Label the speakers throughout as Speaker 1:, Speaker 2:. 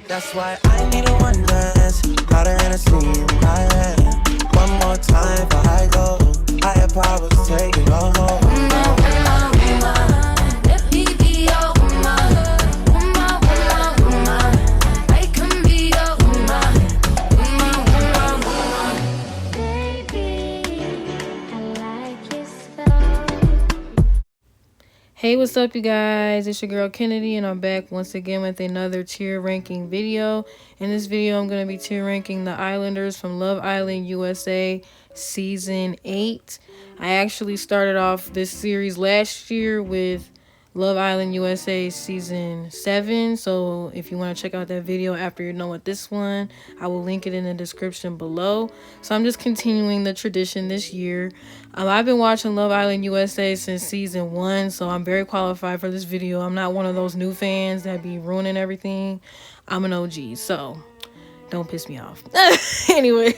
Speaker 1: That's why I need a one dance. Got a Hennessy in my hand. One more time before I go. Higher powers taking a hold.
Speaker 2: Let me be your woman. Woman, woman, woman. I can be your woman. Woman, woman, woman. Baby, I like you so.
Speaker 3: Hey, what's up, you guys? It's your girl Kennedy, and I'm back once again with another tier ranking video. In this video, I'm going to be tier ranking the Islanders from Love Island USA Season 8. I actually started off this series last year with Love Island USA Season 7. So if you want to check out that video after you know what this one, I will link it in the description below. So I'm just continuing the tradition this year. I've been watching Love Island USA since season 1, so I'm very qualified for this video. I'm not one of those new fans that be ruining everything. I'm an OG, so don't piss me off. Anyway.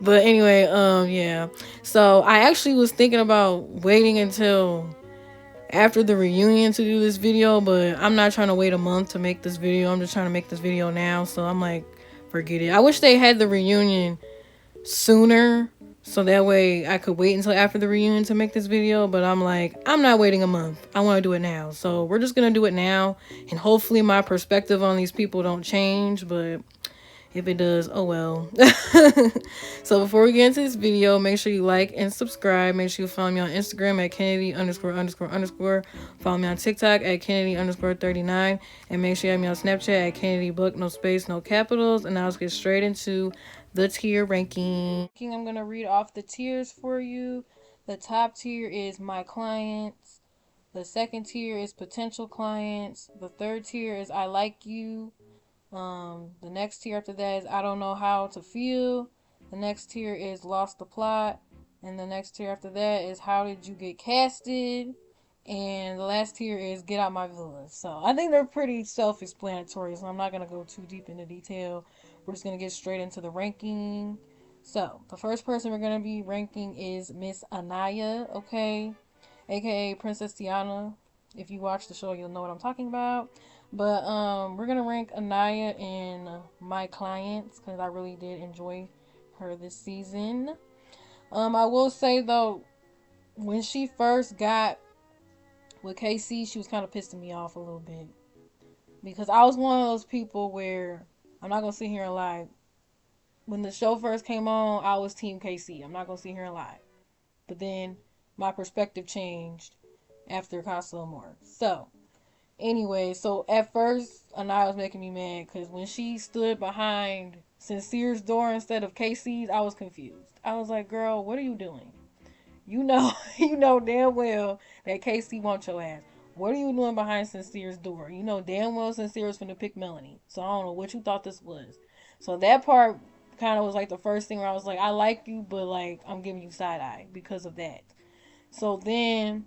Speaker 3: But anyway, yeah. So I actually was thinking about waiting until after the reunion to do this video, but I'm not trying to wait a month to make this video. I'm just trying to make this video now. So I'm like, forget it. I wish they had the reunion sooner, so that way I could wait until after the reunion to make this video. But I'm like, I'm not waiting a month. I want to do it now. So we're just going to do it now. And hopefully my perspective on these people don't change. But if it does, oh well. So before we get into this video, make sure you like and subscribe. Make sure you follow me on Instagram at Kennedy underscore underscore underscore. Follow me on TikTok at Kennedy underscore 39. And make sure you have me on Snapchat at Kennedy Book, no space, no capitals. And now let's get straight into the tier ranking. I'm going to read off the tiers for you. The top tier is my clients. The second tier is potential clients. The third tier is I like you. The next tier after that is I don't know how to feel. The next tier is lost the plot. And the next tier after that is how did you get casted? And the last tier is get out my villa. So I think they're pretty self-explanatory, so I'm not going to go too deep into detail. We're just going to get straight into the ranking. So the first person we're going to be ranking is Miss Anaya, okay? AKA Princess Tiana. If you watch the show, you'll know what I'm talking about. But we're gonna rank Anaya in my clients because I really did enjoy her this season. I will say though, when she first got with KC, she was kind of pissing me off a little bit because I was one of those people where I'm not gonna sit here and lie. When the show first came on, I was Team KC. I'm not gonna sit here and lie. But then my perspective changed after Casa Amor. So anyway, so at first, Anaya was making me mad because when she stood behind Sincere's door instead of Casey's, I was confused. I was like, girl, what are you doing? You know, you know damn well that Casey wants your ass. What are you doing behind Sincere's door? You know damn well Sincere's finna pick Melanie. So I don't know what you thought this was. So that part kind of was like the first thing where I was like, I like you, but like I'm giving you side eye because of that. So then,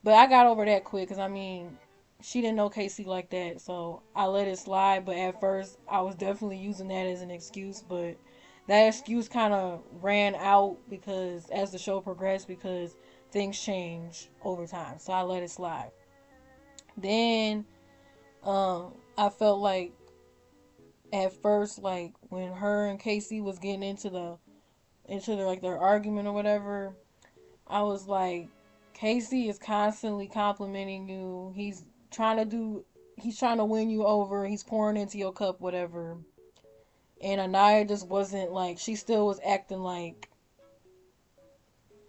Speaker 3: but I got over that quick because I mean, she didn't know Casey like that, so I let it slide. But at first, I was definitely using that as an excuse, but that excuse kind of ran out because as the show progressed, because things change over time, so I let it slide. Then, I felt like at first, like when her and Casey was getting into their like their argument or whatever, I was like, Casey is constantly complimenting you. He's trying to win you over. He's pouring into your cup, whatever. And Anaya just wasn't like, she still was acting like,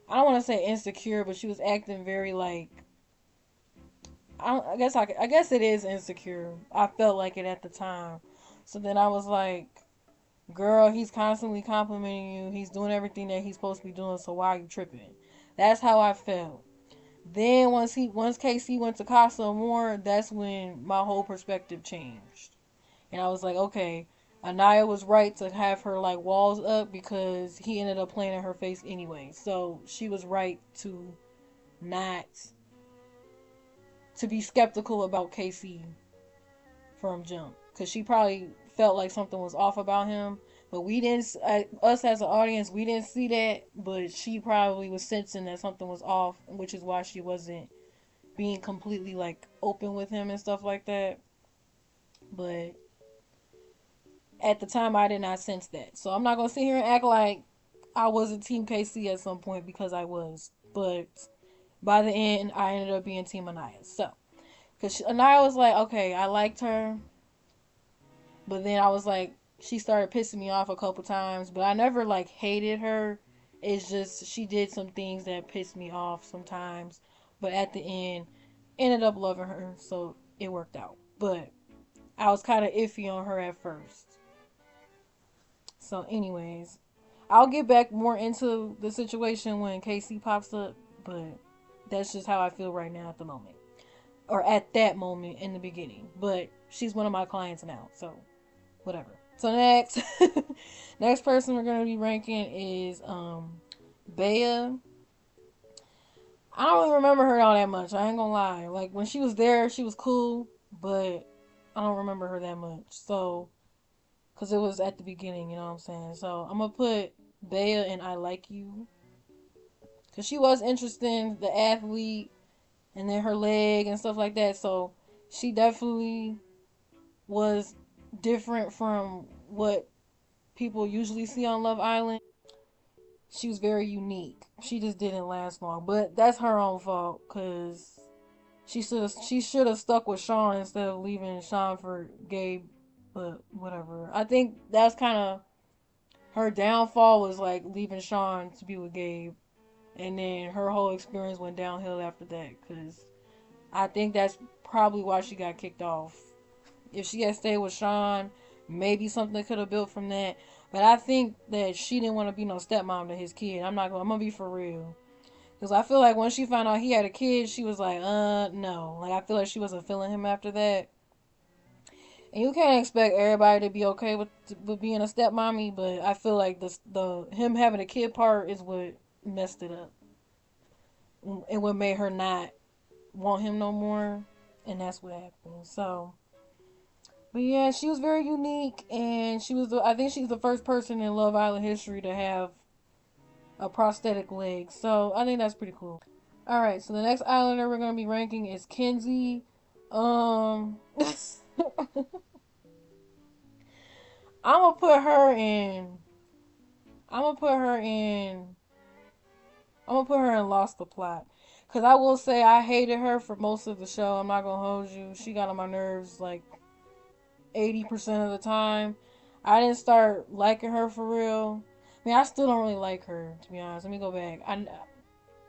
Speaker 3: I don't want to say insecure, but she was acting very like, I guess it is insecure. I felt like it at the time. So then I was like, girl, he's constantly complimenting you. He's doing everything that he's supposed to be doing. So why are you tripping? That's how I felt. Then once Casey went to Casa Amor, that's when my whole perspective changed. And I was like, okay, Anaya was right to have her like walls up because he ended up playing in her face anyway. So she was right to not to be skeptical about Casey from jump because she probably felt like something was off about him. But we didn't, us as an audience, we didn't see that. But she probably was sensing that something was off, which is why she wasn't being completely like open with him and stuff like that. But at the time I did not sense that. So I'm not gonna sit here and act like I wasn't Team KC at some point, because I was. But by the end, I ended up being Team Anaya. So, because Anaya was like, okay, I liked her, but then I was like, she started pissing me off a couple times, but I never like hated her. It's just she did some things that pissed me off sometimes, but at the end, ended up loving her, so it worked out. But I was kind of iffy on her at first. So, anyways, I'll get back more into the situation when KC pops up, but that's just how I feel right now at the moment. Or at that moment in the beginning. But she's one of my clients now, so whatever. So next next person we're gonna be ranking is Bea. I don't really remember her all that much, I ain't gonna lie. Like when she was there, she was cool, but I don't remember her that much. So because it was at the beginning, you know what I'm saying? So I'm gonna put Bea and I Like You. Because she was interesting, the athlete, and then her leg and stuff like that. So she definitely was different from what people usually see on Love Island. She was very unique. She just didn't last long. But that's her own fault, because she should have stuck with Sean instead of leaving Sean for Gabe. But whatever. I think that's kind of her downfall, was like leaving Sean to be with Gabe, and then her whole experience went downhill after that. Because I think that's probably why she got kicked off. If she had stayed with Sean, maybe something could have built from that. But I think that she didn't want to be no stepmom to his kid. I'm gonna be for real. Because I feel like when she found out he had a kid, she was like, no. Like, I feel like she wasn't feeling him after that. And you can't expect everybody to be okay with being a stepmommy, but I feel like the him having a kid part is what messed it up. And what made her not want him no more. And that's what happened. So, but yeah, she was very unique, and I think she's the first person in Love Island history to have a prosthetic leg. So I think that's pretty cool. All right, so the next Islander we're gonna be ranking is Kenzie. I'm gonna put her in. I'm gonna put her in. I'm gonna put her in Lost the Plot. Cause I will say I hated her for most of the show. I'm not gonna hold you. She got on my nerves like 80% of the time. I didn't start liking her for real. I mean, I still don't really like her, to be honest. Let me go back. Let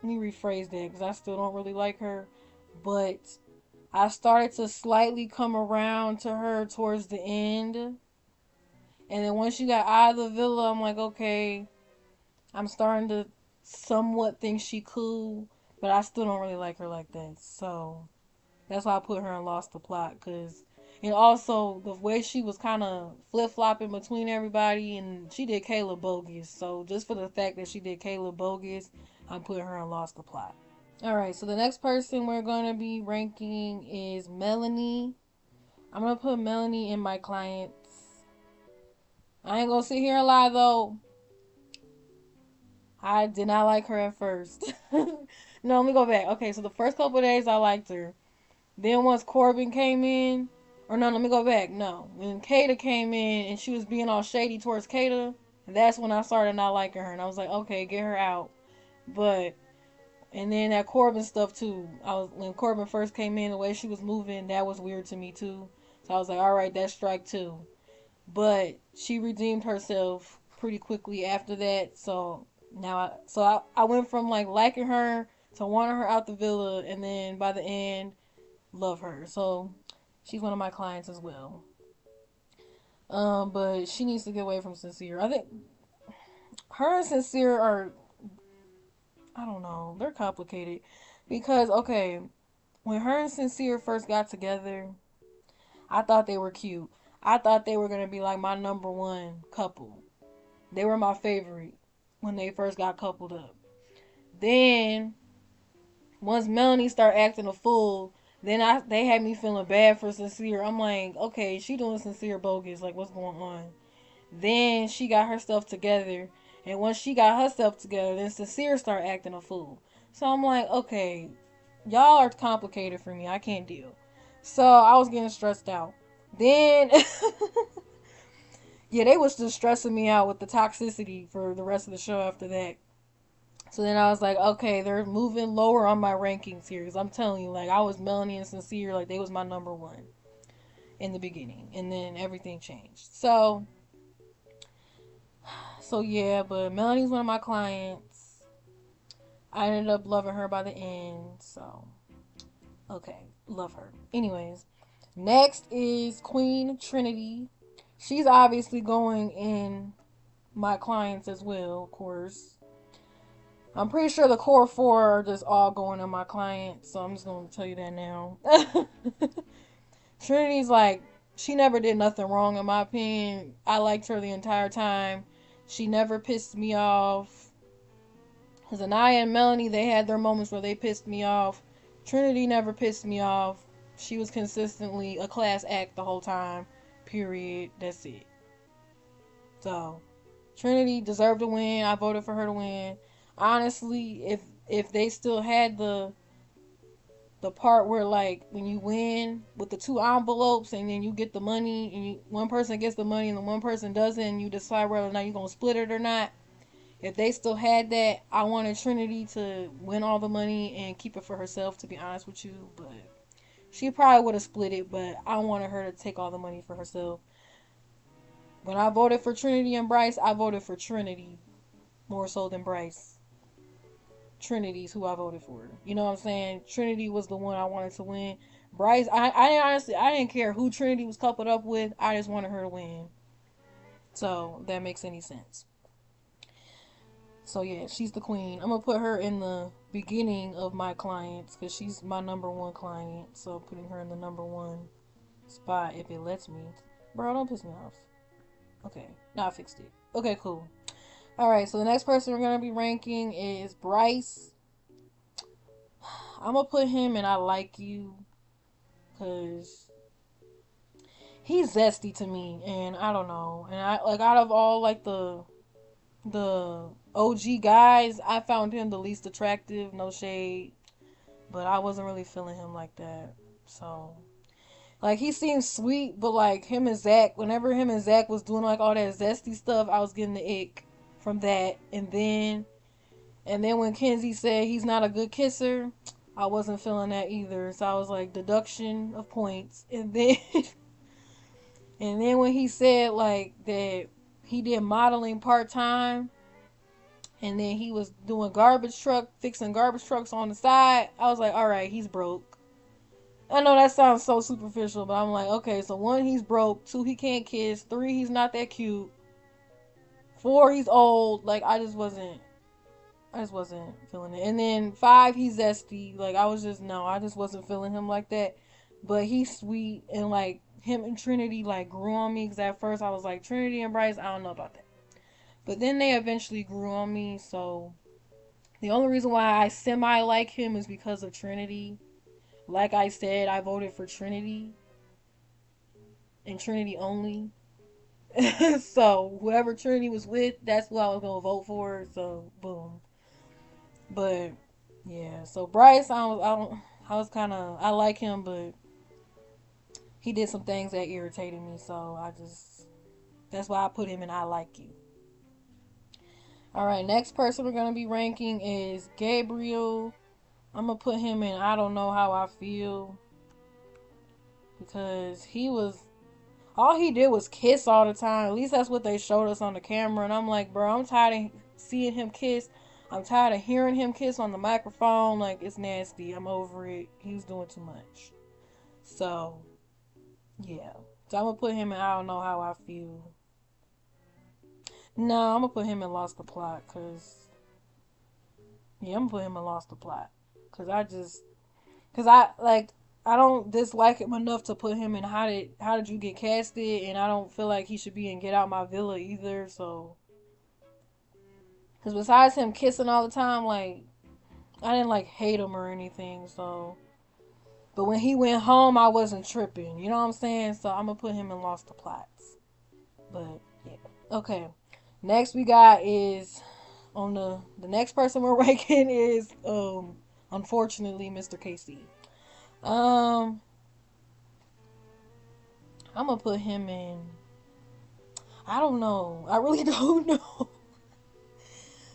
Speaker 3: me rephrase that, because I still don't really like her. But I started to slightly come around to her towards the end. And then once she got out of the villa, I'm like, okay, I'm starting to somewhat think she cool. But I still don't really like her like that. So that's why I put her in Lost the Plot. And also, the way she was kind of flip-flopping between everybody, and she did Kayla bogus. So just for the fact that she did Kayla bogus, I'm putting her in Lost the Plot. Alright, so the next person we're going to be ranking is Melanie. I'm going to put Melanie in my clients. I ain't going to sit here and lie, though. I did not like her at first. No, let me go back. Okay, so the first couple of days I liked her. Then once Corbin came in, or no, let me go back. No, when Kata came in and she was being all shady towards Kata, that's when I started not liking her, and I was like, okay, get her out. But and then that Corbin stuff too. When Corbin first came in, the way she was moving, that was weird to me too. So I was like, all right, that's strike two. But she redeemed herself pretty quickly after that. So I went from like liking her to wanting her out the villa, and then by the end, love her. So she's one of my clients as well. But she needs to get away from Sincere. I think her and Sincere are, I don't know, they're complicated. Because, okay, when her and Sincere first got together, I thought they were cute. I thought they were going to be like my number one couple. They were my favorite when they first got coupled up. Then, once Melanie started acting a fool, then they had me feeling bad for Sincere. I'm like, okay, she doing Sincere bogus. Like, what's going on? Then she got her stuff together. And once she got herself together, then Sincere started acting a fool. So I'm like, okay, y'all are complicated for me. I can't deal. So I was getting stressed out. Then, Yeah, they was just stressing me out with the toxicity for the rest of the show after that. So then I was like, okay, they're moving lower on my rankings here. Because I'm telling you, like, I was Melanie and Sincere, like, they was my number one in the beginning. And then everything changed. So yeah, but Melanie's one of my clients. I ended up loving her by the end. So, okay, love her. Anyways, next is Queen Trinity. She's obviously going in my clients as well, of course. I'm pretty sure the core four are just all going in my clients, so I'm just gonna tell you that now. Trinity's like, she never did nothing wrong in my opinion. I liked her the entire time. She never pissed me off. Cause Anaya and Melanie, they had their moments where they pissed me off. Trinity never pissed me off. She was consistently a class act the whole time. Period. That's it. So Trinity deserved to win. I voted for her to win. Honestly, if they still had the part where like when you win with the two envelopes and then you get the money and one person gets the money and the one person doesn't and you decide whether or not you're gonna split it or not. If they still had that, I wanted Trinity to win all the money and keep it for herself, to be honest with you. But she probably would have split it, but I wanted her to take all the money for herself. When I voted for Trinity and Bryce, I voted for Trinity more so than Bryce. Trinity's who I voted for. You know what I'm saying? Trinity was the one I wanted to win. Bryce, I didn't honestly, I didn't care who Trinity was coupled up with. I just wanted her to win. So that makes any sense. So yeah, she's the queen. I'm gonna put her in the beginning of my clients because she's my number one client. So putting her in the number one spot if it lets me. Bro, don't piss me off. Okay, now I fixed it. Okay, cool. All right, so the next person we're gonna be ranking is Bryce. I'm gonna put him in I like you because he's zesty to me, and I don't know. And I like out of all like the OG guys, I found him the least attractive. No shade, but I wasn't really feeling him like that. So like he seemed sweet, but like him and Zach, whenever him and Zach was doing like all that zesty stuff, I was getting the ick from that. And then when Kenzie said he's not a good kisser, I wasn't feeling that either. So I was like deduction of points. And then when he said like that he did modeling part time and then he was doing fixing garbage trucks on the side, I was like, all right, he's broke. I know that sounds so superficial, but I'm like, okay, so one, he's broke. Two, he can't kiss. Three, he's not that cute. Four, he's old. Like I just wasn't feeling it. And then five, he's zesty. Like I just wasn't feeling him like that. But he's sweet and like him and Trinity like grew on me because at first I was like Trinity and Bryce, I don't know about that. But then they eventually grew on me. So the only reason why I semi like him is because of Trinity. Like I said, I voted for Trinity and Trinity only. So whoever Trinity was with, that's who I was gonna vote for. So boom. But yeah, so Bryce, I was kind of, I like him, but he did some things that irritated me. So that's why I put him in I like you. All right, next person we're gonna be ranking is Gabriel. I'm gonna put him in I don't know how I feel because all he did was kiss all the time. At least that's what they showed us on the camera. And I'm like, bro, I'm tired of seeing him kiss. I'm tired of hearing him kiss on the microphone. Like, it's nasty. I'm over it. He's doing too much. So, yeah. So I'm going to put him in I don't know how I feel. No, I'm going to put him in Lost the Plot. Yeah, I'm going to put him in Lost the Plot. Because I don't dislike him enough to put him in how did you get casted, and I don't feel like he should be in Get Out My Villa either. So, because besides him kissing all the time, like I didn't like hate him or anything. So, but when he went home, I wasn't tripping. You know what I'm saying? So I'm gonna put him in Lost the Plots. But yeah, okay. Next we got is on the next person we're ranking is unfortunately Mr. KC. Um, I'm gonna put him in. I don't know. I really don't know.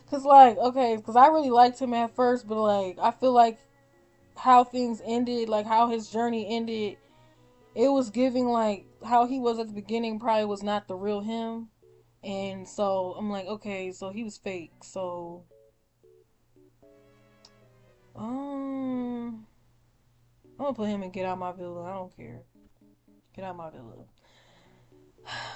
Speaker 3: Cause like, okay, cause I really liked him at first, but like, I feel like how things ended, like how his journey ended, it was giving like how he was at the beginning probably was not the real him. And so I'm like, okay, so he was fake. So, um, I'm gonna put him in Get Out My Villa. I don't care. Get Out My Villa.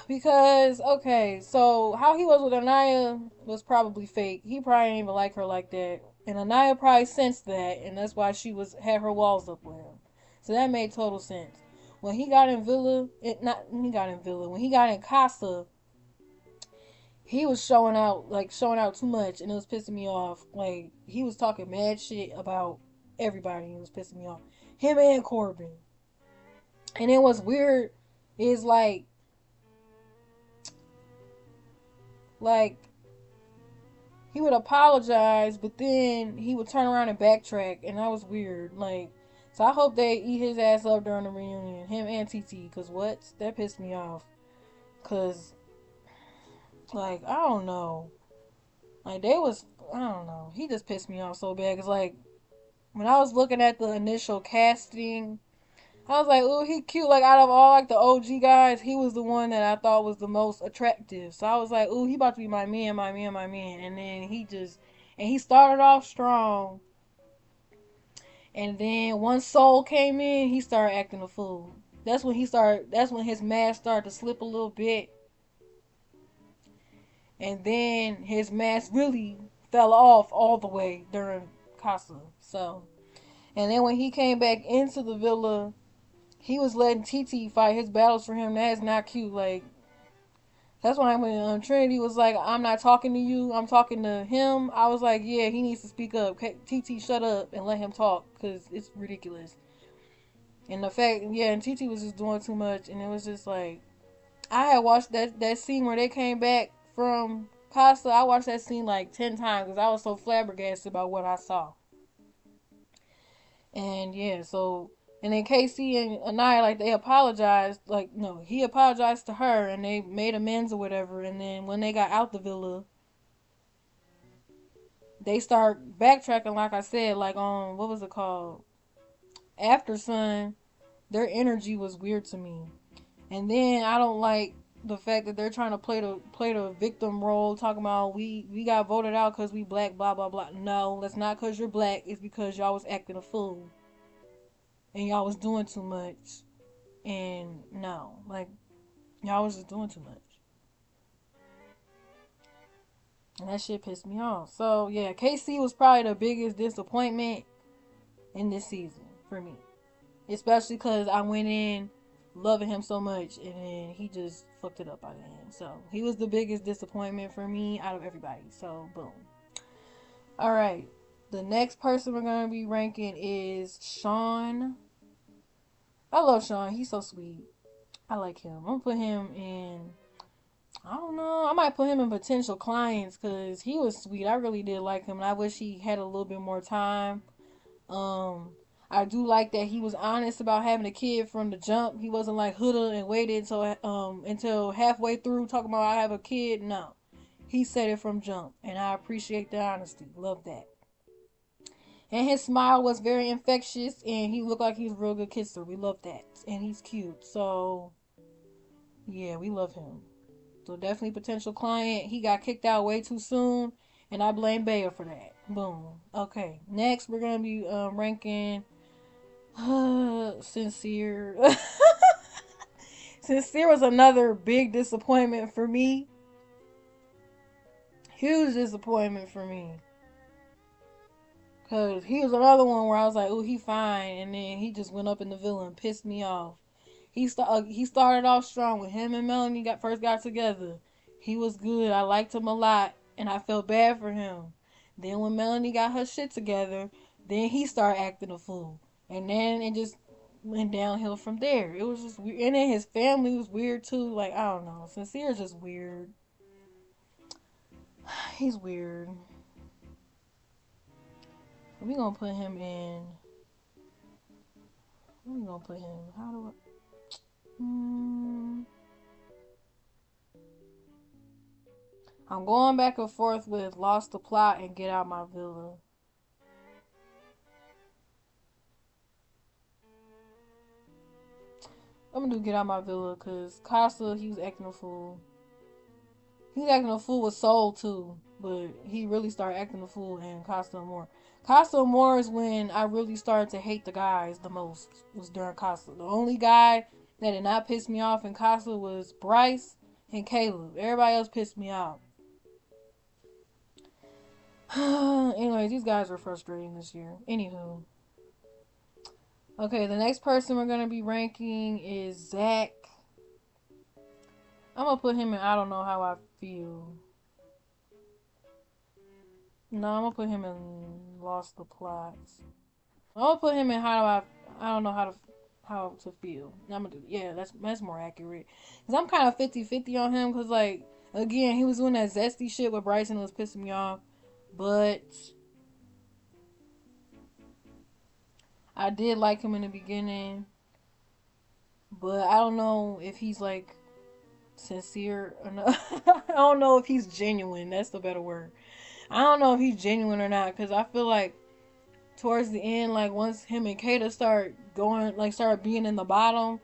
Speaker 3: Because, okay, so how he was with Anaya was probably fake. He probably didn't even like her like that. And Anaya probably sensed that, and that's why she had her walls up with him. So that made total sense. When he got in Villa, when he got in Casa, he was showing out too much, and it was pissing me off. Like, he was talking mad shit about everybody, and it was pissing me off. Him and Corbin. And then what's weird is like he would apologize, but then he would turn around and backtrack, and that was weird. Like, so I hope they eat his ass up during the reunion, him and TT, cause what? That pissed me off. Cause like I don't know, like I don't know. He just pissed me off so bad. Cause like when I was looking at the initial casting, I was like, "Ooh, he cute." Like out of all like the OG guys, he was the one that I thought was the most attractive. So I was like, "Ooh, he about to be my man, my man, my man." And then he started off strong, and then once Soul came in, he started acting a fool. That's when his mask started to slip a little bit, and then his mask really fell off all the way during Casa. So, and then when he came back into the villa, he was letting TT fight his battles for him. That is not cute. Like, that's why when Trinity was like, "I'm not talking to you, I'm talking to him," I was like, yeah, he needs to speak up. TT, shut up and let him talk, because it's ridiculous. And the fact, yeah, and TT was just doing too much, and it was just like, I had watched that scene where they came back from Casa. I watched that scene like 10 times because I was so flabbergasted about what I saw. And yeah, so and then Casey and Anaya, like, they apologized. Like, no, he apologized to her, and they made amends or whatever. And then when they got out the villa, they start backtracking. Like I said, like on what was it called, After Sun. Their energy was weird to me. And then I don't like the fact that they're trying to play the victim role, talking about we got voted out because we black, blah blah blah. No, that's not because you're black. It's because y'all was acting a fool and y'all was doing too much. And no, like, y'all was just doing too much. And that shit pissed me off. So yeah, KC was probably the biggest disappointment in this season for me, especially because I went in loving him so much, and then he just fucked it up by the end. So he was the biggest disappointment for me out of everybody. So boom. All right, the next person we're gonna be ranking is Sean. I love Sean. He's so sweet. I like him. I'm gonna put him in. I don't know. I might put him in potential clients because he was sweet. I really did like him, and I wish he had a little bit more time. Um, I do like that he was honest about having a kid from the jump. He wasn't like Huda and waited until halfway through talking about I have a kid. No, he said it from jump, and I appreciate the honesty. Love that. And his smile was very infectious, and he looked like he was a real good kisser. We love that, and he's cute. So yeah, we love him. So definitely potential client. He got kicked out way too soon, and I blame Bayer for that. Boom. Okay, next we're gonna be ranking Sincere. Sincere was another big disappointment for me. Huge disappointment for me. Cause he was another one where I was like, "Oh, he fine," and then he just went up in the villa and pissed me off. He started off strong with him and Melanie got together. He was good. I liked him a lot, and I felt bad for him. Then when Melanie got her shit together, then he started acting a fool, and then it just went downhill from there. It was just weird, and then his family was weird too. Like, I don't know, Sincere's just weird. He's weird. We gonna put him in. Where we gonna put him? How do I? I'm going back and forth with Lost the Plot and Get Out My Villa. I'm gonna do Get Out My Villa because Casa, he was acting a fool. He was acting a fool with Soul too, but he really started acting a fool in Casa Amor. Casa Amor is when I really started to hate the guys the most. It was during Casa. The only guy that did not piss me off in Casa was Bryce and Caleb. Everybody else pissed me off. Anyways, these guys were frustrating this year. Anywho. Okay, the next person we're gonna be ranking is Zach. I'm gonna put him in I don't know how I feel. No, I'm gonna put him in Lost the Plots. I'm gonna put him in I don't know how to feel. I'm gonna do that's more accurate. Cause I'm kind of 50-50 on him. Cause like again he was doing that zesty shit with Bryson, it was pissing me off. But I did like him in the beginning. But I don't know if he's like sincere or not. I don't know if he's genuine. That's the better word. I don't know if he's genuine or not. Cause I feel like towards the end, like once him and Kata start being in the bottom,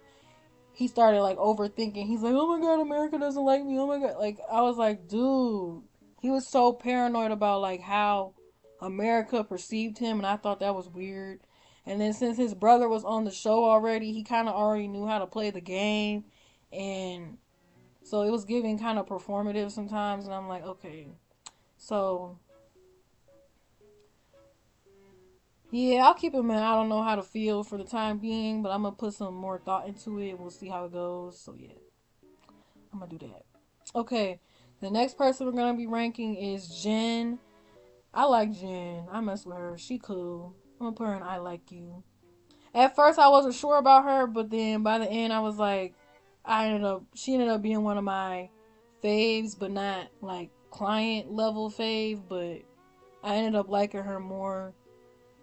Speaker 3: he started like overthinking. He's like, oh my god, America doesn't like me. Oh my god. Like I was like, dude, he was so paranoid about like how America perceived him, and I thought that was weird. And then since his brother was on the show already, he kind of already knew how to play the game, and so it was giving kind of performative sometimes. And I'm like, okay, so yeah, I'll keep him in. I don't know how to feel for the time being, but I'm gonna put some more thought into it. We'll see how it goes. So yeah, I'm gonna do that. Okay, the next person we're gonna be ranking is Jen. I like Jen. I mess with her. She cool. I'm gonna put her in I Like You. At first, I wasn't sure about her, but then by the end, I was like, she ended up being one of my faves, but not like client level fave. But I ended up liking her more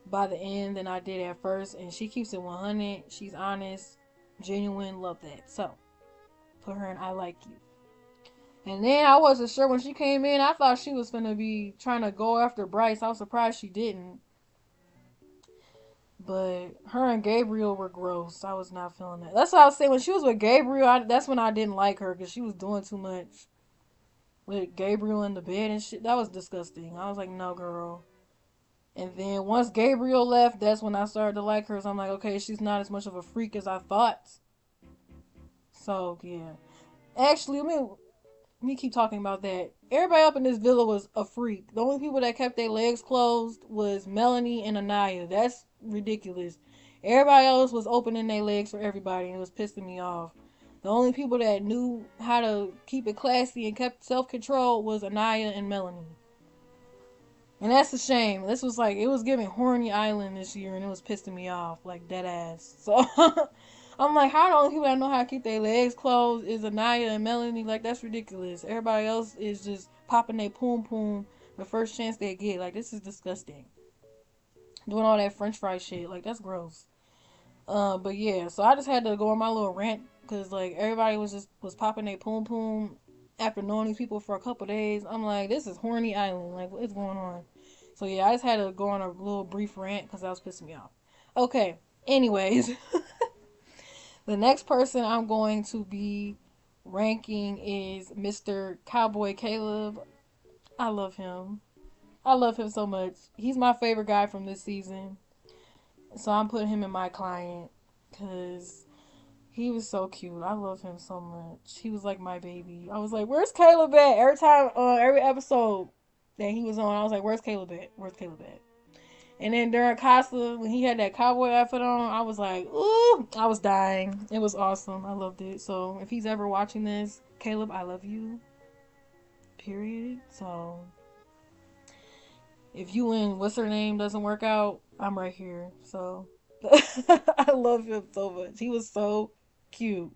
Speaker 3: by the end than I did at first, and she keeps it 100. She's honest, genuine, love that. So put her in I Like You. And then I wasn't sure when she came in. I thought she was gonna be trying to go after Bryce. I was surprised she didn't. But her and Gabriel were gross. I was not feeling that. That's what I was saying. When she was with Gabriel, that's when I didn't like her because she was doing too much with Gabriel in the bed and shit. That was disgusting. I was like, no, girl. And then once Gabriel left, that's when I started to like her. So I'm like, okay, she's not as much of a freak as I thought. So yeah. Actually, let me keep talking about that. Everybody up in this villa was a freak. The only people that kept their legs closed was Melanie and Anaya. That's ridiculous. Everybody else was opening their legs for everybody, and it was pissing me off. The only people that knew how to keep it classy and kept self-control was Anaya and Melanie. And that's a shame. This was like, it was giving Horny Island this year, and it was pissing me off, like dead ass. So I'm like, how the only people that know how to keep their legs closed is Anaya and Melanie? Like, that's ridiculous. Everybody else is just popping their poom poom the first chance they get. Like, this is disgusting. Doing all that French fry shit, like that's gross. But yeah, so I just had to go on my little rant because like everybody was popping their poom poom after knowing these people for a couple days. I'm like, this is Horny Island. Like, what's going on? So yeah, I just had to go on a little brief rant because that was pissing me off. Okay. Anyways, the next person I'm going to be ranking is Mr. Cowboy Caleb. I love him. I love him so much. He's my favorite guy from this season. So I'm putting him in my client because he was so cute. I love him so much. He was like my baby. I was like, where's Caleb at? Every time, every episode that he was on, I was like, where's Caleb at? Where's Caleb at? And then during Casa, when he had that cowboy outfit on, I was like, ooh, I was dying. It was awesome. I loved it. So if he's ever watching this, Caleb, I love you. Period. So if you and what's her name doesn't work out, I'm right here. So I love him so much. He was so cute.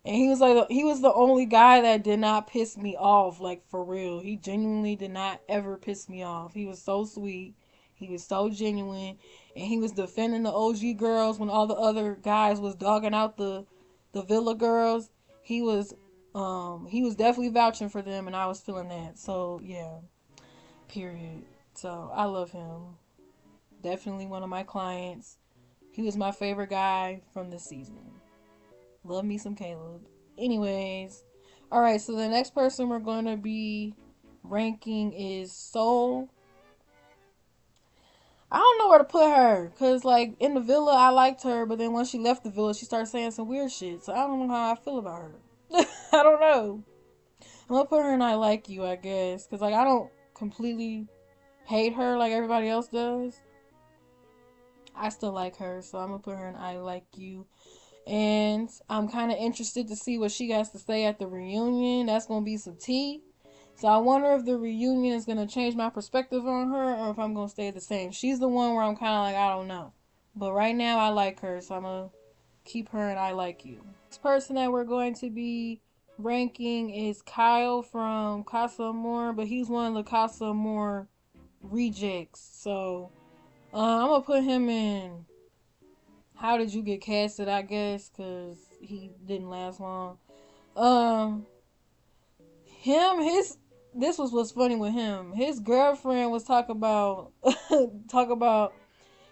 Speaker 3: And he was the only guy that did not piss me off, like for real. He genuinely did not ever piss me off. He was so sweet. He was so genuine, and he was defending the OG girls when all the other guys was dogging out the Villa girls. He was He was definitely vouching for them, and I was feeling that. So yeah, period. So I love him. Definitely one of my clients. He was my favorite guy from this season. Love me some Caleb. Anyways, all right. So the next person we're going to be ranking is Soul. I don't know where to put her, cause like in the villa I liked her, but then once she left the villa she started saying some weird shit. So I don't know how I feel about her. I don't know. I'm gonna put her in I like you, I guess, cause like I don't completely hate her like everybody else does. I still like her, so I'm gonna put her in I like you. And I'm kind of interested to see what she has to say at the reunion. That's gonna be some tea. So I wonder if the reunion is gonna change my perspective on her, or if I'm gonna stay the same. She's the one where I'm kind of like I don't know, but right now I like her, so I'm gonna keep her and I like you. Next person that we're going to be ranking is Kyle from Casa Amor, but he's one of the Casa Amor rejects. So I'm gonna put him in. How did you get casted? I guess because he didn't last long. Um, his this was what's funny with him. His girlfriend was talk about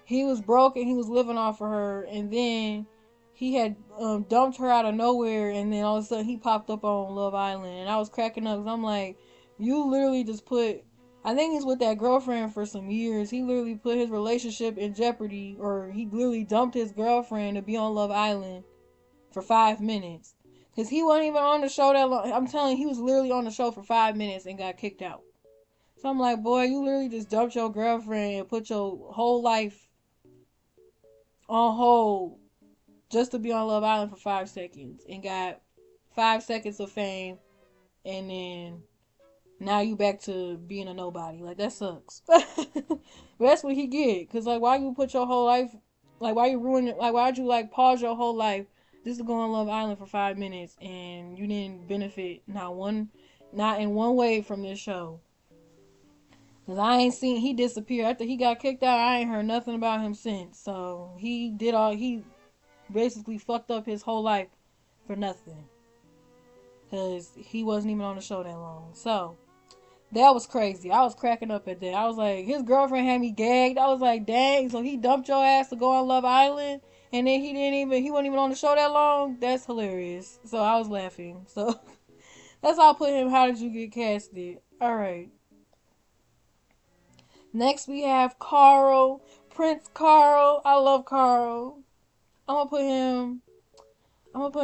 Speaker 3: he was broke and he was living off of her, and then he had dumped her out of nowhere, and then all of a sudden he popped up on Love Island, and I was cracking up because I'm like, you literally just put. I think he's with that girlfriend for some years. He literally put his relationship in jeopardy, or he literally dumped his girlfriend to be on Love Island for 5 minutes. Because he wasn't even on the show that long. I'm telling you, he was literally on the show for 5 minutes and got kicked out. So I'm like, boy, you literally just dumped your girlfriend and put your whole life on hold just to be on Love Island for 5 seconds and got 5 seconds of fame, and then now you back to being a nobody. Like, that sucks. But that's what he get. Cause like, why you put your whole life, like, why you ruin it? Like, why'd you like pause your whole life just to go on Love Island for 5 minutes and you didn't benefit not in one way from this show? Cause I ain't seen he disappear after he got kicked out. I ain't heard nothing about him since. So he basically fucked up his whole life for nothing. Cause he wasn't even on the show that long. So that was crazy. I was cracking up at that. I was like, his girlfriend had me gagged. I was like, dang, so he dumped your ass to go on Love Island, and then he wasn't even on the show that long? That's hilarious. So I was laughing. So that's how I put him. How did you get casted? Alright. Next we have Carl. Prince Carl. I love Carl. I'm gonna put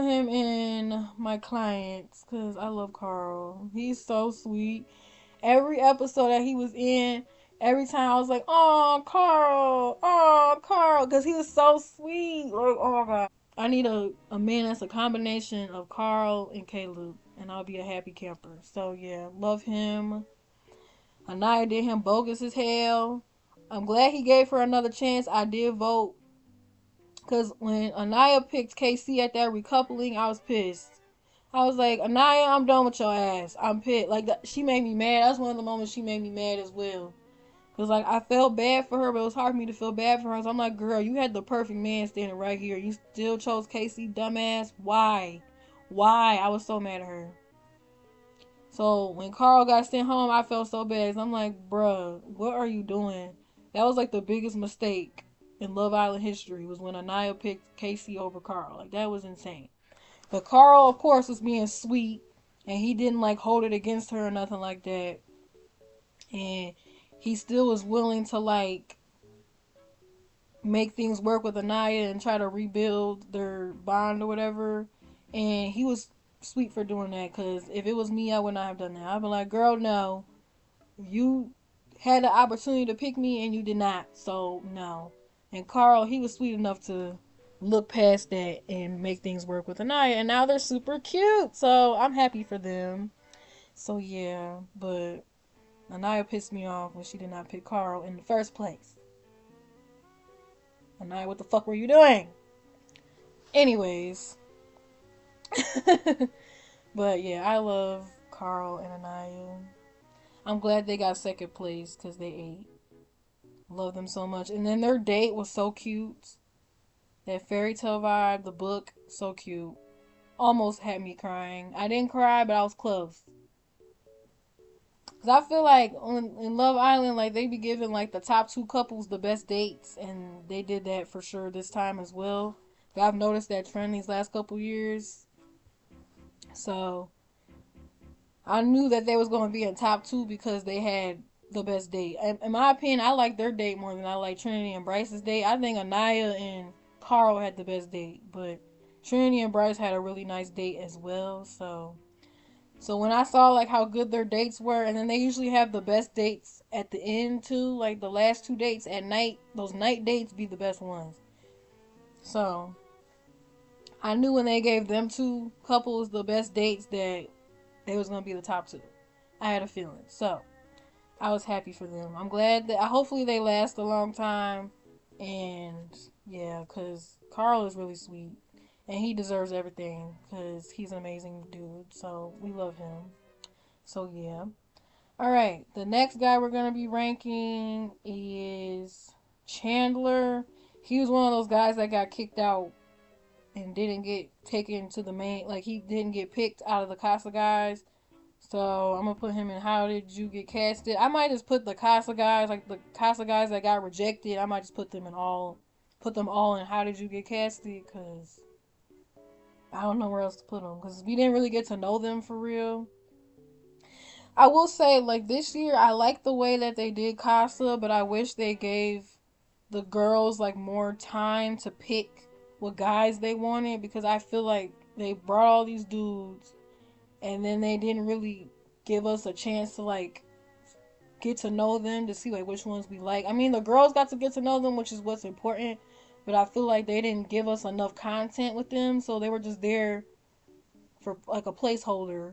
Speaker 3: him in my clients because I love Carl. He's so sweet. Every episode that he was in, every time I was like, oh, Carl, because he was so sweet. Like, oh my God. I need a man that's a combination of Carl and Caleb, and I'll be a happy camper. So yeah, love him. Anaya did him bogus as hell. I'm glad he gave her another chance. I did vote. Because when Anaya picked KC at that recoupling, I was pissed. I was like, Anaya, I'm done with your ass. I'm pissed. Like, she made me mad. That's one of the moments she made me mad as well. Because, like, I felt bad for her, but it was hard for me to feel bad for her. So I'm like, girl, you had the perfect man standing right here. You still chose KC, dumbass. Why? Why? I was so mad at her. So when Carl got sent home, I felt so bad. I'm like, bruh, what are you doing? That was like the biggest mistake in Love Island history, was when Anaya picked KC over Carl. Like, that was insane. But Carl, of course, was being sweet, and he didn't like hold it against her or nothing like that. And he still was willing to like make things work with Anaya and try to rebuild their bond or whatever. And he was sweet for doing that, because if it was me, I would not have done that. I'd be like, girl, no. You had the opportunity to pick me and you did not, so no. And Carl, he was sweet enough to look past that and make things work with Anaya, and now they're super cute, so I'm happy for them. So yeah, but Anaya pissed me off when she did not pick Carl in the first place. Anaya, what the fuck were you doing? Anyways. But yeah, I love Carl and Anaya. I'm glad they got second place because they ate. Love them so much. And then their date was so cute. That fairy tale vibe, the book, so cute. almost had me crying. I didn't cry, but I was close. Cause I feel like in Love Island, like they be giving like the top two couples the best dates, and they did that for sure this time as well. But I've noticed that trend these last couple years, so I knew that they was going to be in top two because they had the best date. In my opinion, I like their date more than I like Trinity and Bryce's date. I think Anaya and Carl had the best date, but Trinity and Bryce had a really nice date as well. So when I saw like how good their dates were, and then they usually have the best dates at the end too, like the last two dates at night, those night dates be the best ones. So I knew when they gave them two couples the best dates that they was gonna be the top two. I had a feeling. So I was happy for them. I'm glad that hopefully they last a long time. And yeah, cause Carl is really sweet. And he deserves everything because he's an amazing dude. So we love him. So yeah. Alright, the next guy we're going to be ranking is Chandler. He was one of those guys that got kicked out and didn't get taken to the main, like he didn't get picked out of the Casa guys. So I'm going to put him in How Did You Get Casted. I might just put the Casa guys, like the Casa guys that got rejected, I might just put them all in How Did You Get Casted, because I don't know where else to put them, because we didn't really get to know them for real. I will say, like, this year, I like the way that they did Casa, but I wish they gave the girls, like, more time to pick what guys they wanted, because I feel like they brought all these dudes, and then they didn't really give us a chance to, like, get to know them, to see, like, which ones we like. I mean, the girls got to get to know them, which is what's important, but I feel like they didn't give us enough content with them, so they were just there for, like, a placeholder.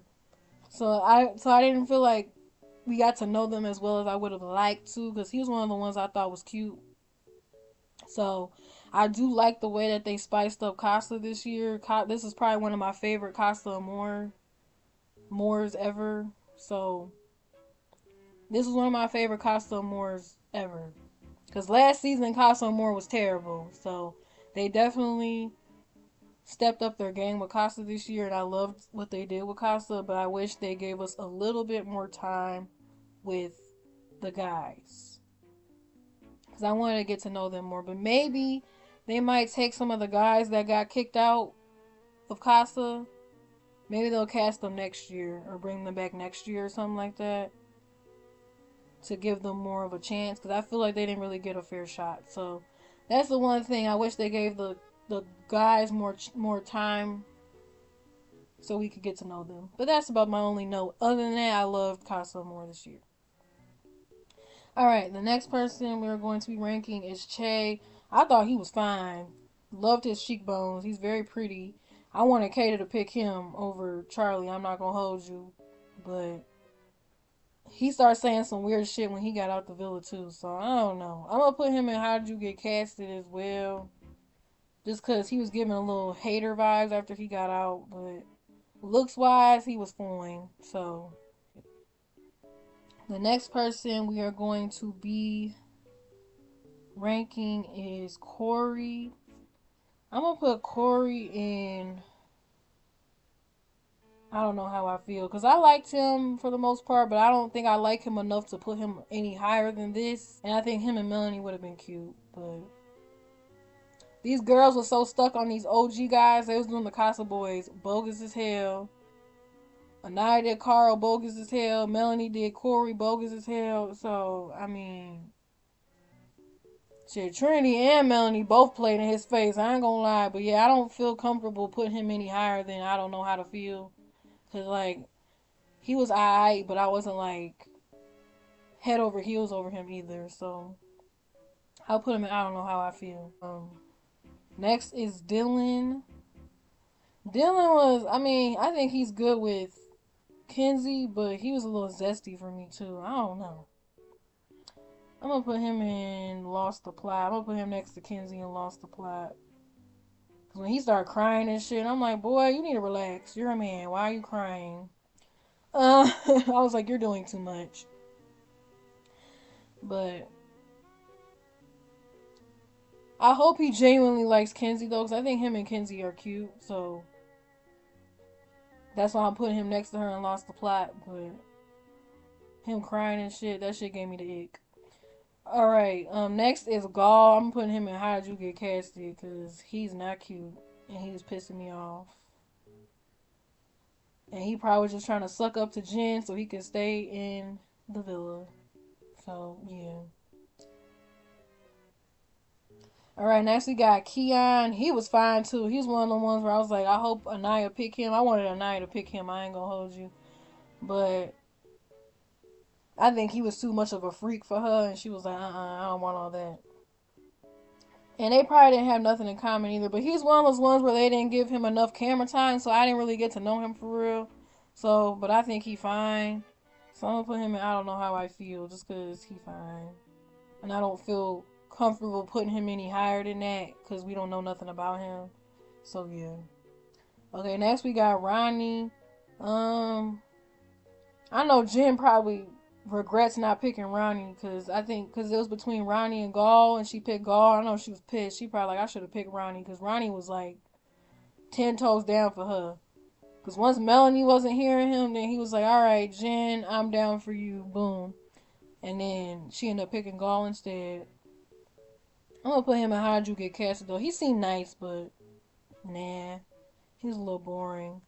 Speaker 3: So I didn't feel like we got to know them as well as I would have liked to, because he was one of the ones I thought was cute. So I do like the way that they spiced up Casa this year. This is probably one of my favorite Casa Amors ever. So this is one of my favorite Casa Amors ever. Because last season Casa Amor was terrible. So they definitely stepped up their game with Casa this year, and I loved what they did with Casa, but I wish they gave us a little bit more time with the guys, because I wanted to get to know them more. But maybe they might take some of the guys that got kicked out of Casa, maybe they'll cast them next year or bring them back next year or something like that, to give them more of a chance, because I feel like they didn't really get a fair shot. So that's the one thing I wish they gave the guys more time so we could get to know them. But that's about my only note. Other than that, I loved Casa more this year. Alright, the next person we're going to be ranking is Che. I thought he was fine. Loved his cheekbones. He's very pretty. I wanted Kata to pick him over Charlie. I'm not going to hold you. But he started saying some weird shit when he got out the villa too. So I don't know. I'm going to put him in How Did You Get Casted as well. Just because he was giving a little hater vibes after he got out. But looks wise, he was fine. So the next person we are going to be ranking is Corey. I'm going to put Corey in, I don't know how I feel, because I liked him for the most part, but I don't think I like him enough to put him any higher than this. And I think him and Melanie would have been cute, but these girls were so stuck on these OG guys. They was doing the Casa Boys bogus as hell. Anaya did Carl bogus as hell. Melanie did Corey bogus as hell. So, I mean, shit, Trinity and Melanie both played in his face. I ain't gonna lie. But yeah, I don't feel comfortable putting him any higher than I don't know how to feel. Because, like, he was alright, but I wasn't, like, head over heels over him either. So, I'll put him in I don't know how I feel. Next is Dylan. Dylan was, I mean, I think he's good with Kenzie, but he was a little zesty for me too. I don't know. I'm gonna put him in Lost the Plot. I'm gonna put him next to Kenzie and Lost the Plot. Cause when he started crying and shit, I'm like, boy, you need to relax. You're a man. Why are you crying? I was like, you're doing too much. But I hope he genuinely likes Kenzie though, because I think him and Kenzie are cute. So That's why I'm putting him next to her and Lost the Plot. But him crying and shit, that shit gave me the ick. Alright, next is Gaul. I'm putting him in How'd You Get Casted because he's not cute and he was pissing me off. And he probably was just trying to suck up to Jen so he could stay in the villa. So, yeah. Alright, next we got Keon. He was fine too. He was one of the ones where I was like, I hope Anaya pick him. I wanted Anaya to pick him. I ain't gonna hold you. But I think he was too much of a freak for her. And she was like, I don't want all that. And they probably didn't have nothing in common either. But he's one of those ones where they didn't give him enough camera time. So I didn't really get to know him for real. So, but I think he fine. So I'm gonna put him in I don't know how I feel. Just because he fine. And I don't feel comfortable putting him any higher than that because we don't know nothing about him. So yeah. Okay, next we got Ronnie. I know Jen probably regrets not picking Ronnie because I think because it was between Ronnie and Gaul and she picked Gaul. I know she was pissed. She probably like I should have picked Ronnie because Ronnie was like 10 toes down for her. Because once Melanie wasn't hearing him, then he was like, all right, Jen, I'm down for you. Boom. And then she ended up picking Gaul instead. I'm gonna put him in How'd You Get Casted though. He seemed nice, but nah, he's a little boring.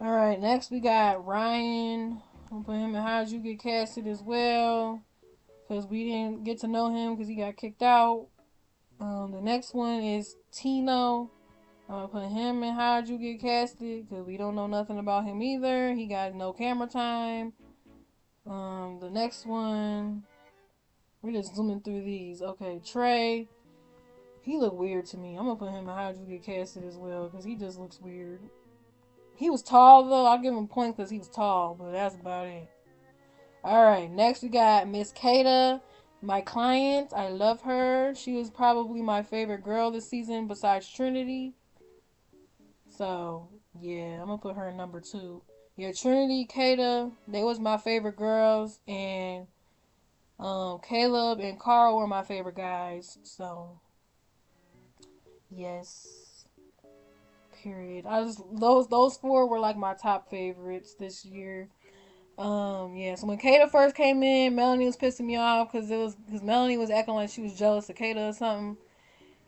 Speaker 3: Alright, next we got Ryan. I'm gonna put him in How'd You Get Casted as well. Because we didn't get to know him because he got kicked out. The next one is Tino. I'm gonna put him in How'd You Get Casted because we don't know nothing about him either. He got no camera time. The next one, we're just zooming through these. Okay, Trey. He looked weird to me. I'm gonna put him in How'd You Get Casted as well because he just looks weird. He was tall though. I'll give him points because he was tall, but that's about it. Alright, next we got Miss Kata, my client. I love her. She was probably my favorite girl this season besides Trinity. So, yeah, I'm gonna put her in number 2. Yeah, Trinity, Kata, they was my favorite girls, and Caleb and Carl were my favorite guys. So, yes. Period. I just those 4 were like my top favorites this year. Yeah. So when Kata first came in, Melanie was pissing me off because Melanie was acting like she was jealous of Kata or something,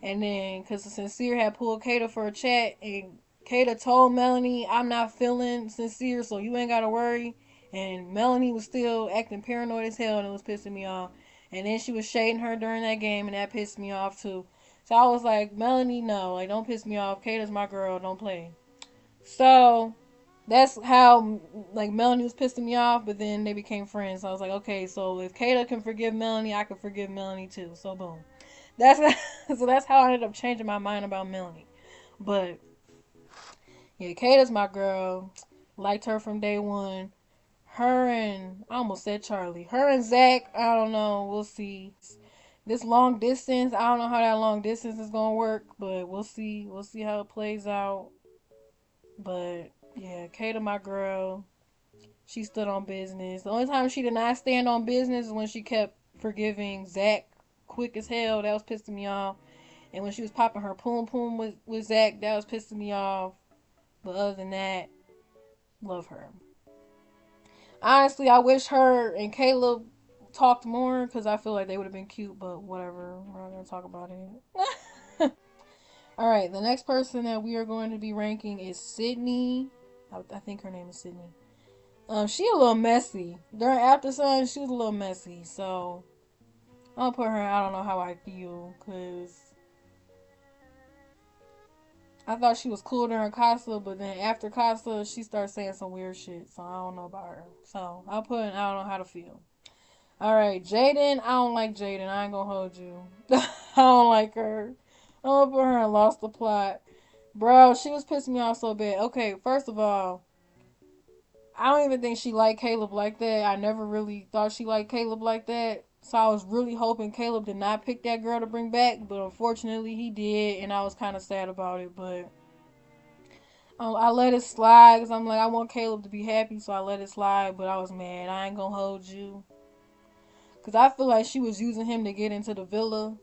Speaker 3: and then because Sincere had pulled Kata for a chat, and Kata told Melanie, "I'm not feeling Sincere, so you ain't gotta worry." And Melanie was still acting paranoid as hell, and it was pissing me off. And then she was shading her during that game, and that pissed me off too. So I was like, Melanie, no, like don't piss me off. Kata's my girl, don't play. So that's how like Melanie was pissing me off, but then they became friends. So I was like, okay, so if Kata can forgive Melanie, I can forgive Melanie too. So boom. That's so that's how I ended up changing my mind about Melanie. But yeah, Kata's my girl. Liked her from day one. Her and I almost said Charlie. Her and Zach, I don't know. We'll see. This long distance, I don't know how that long distance is gonna work, but we'll see. We'll see how it plays out. But yeah, Kata, my girl. She stood on business. The only time she did not stand on business is when she kept forgiving Zach quick as hell. That was pissing me off. And when she was popping her poom poom with Zach, that was pissing me off. But other than that, love her. Honestly, I wish her and Caleb talked more because I feel like they would have been cute, but whatever. We're not going to talk about it. Alright, the next person that we are going to be ranking is Sydney. I think her name is Sydney. She a little messy. During After Sun, she was a little messy. So, I'll put her, I don't know how I feel. Because I thought she was cool during Casa, but then after Casa, she started saying some weird shit. So, I don't know about her. So, I'll put in, I don't know how to feel. Alright, Jaden. I don't like Jaden. I ain't gonna hold you. I don't like her. I'm gonna put her in Lost the Plot. Bro, she was pissing me off so bad. Okay, first of all, I don't even think she liked Caleb like that. I never really thought she liked Caleb like that. So I was really hoping Caleb did not pick that girl to bring back. But unfortunately he did. And I was kind of sad about it. But I let it slide. Because I'm like, I want Caleb to be happy. So I let it slide. But I was mad. I ain't going to hold you. Because I feel like she was using him to get into the villa.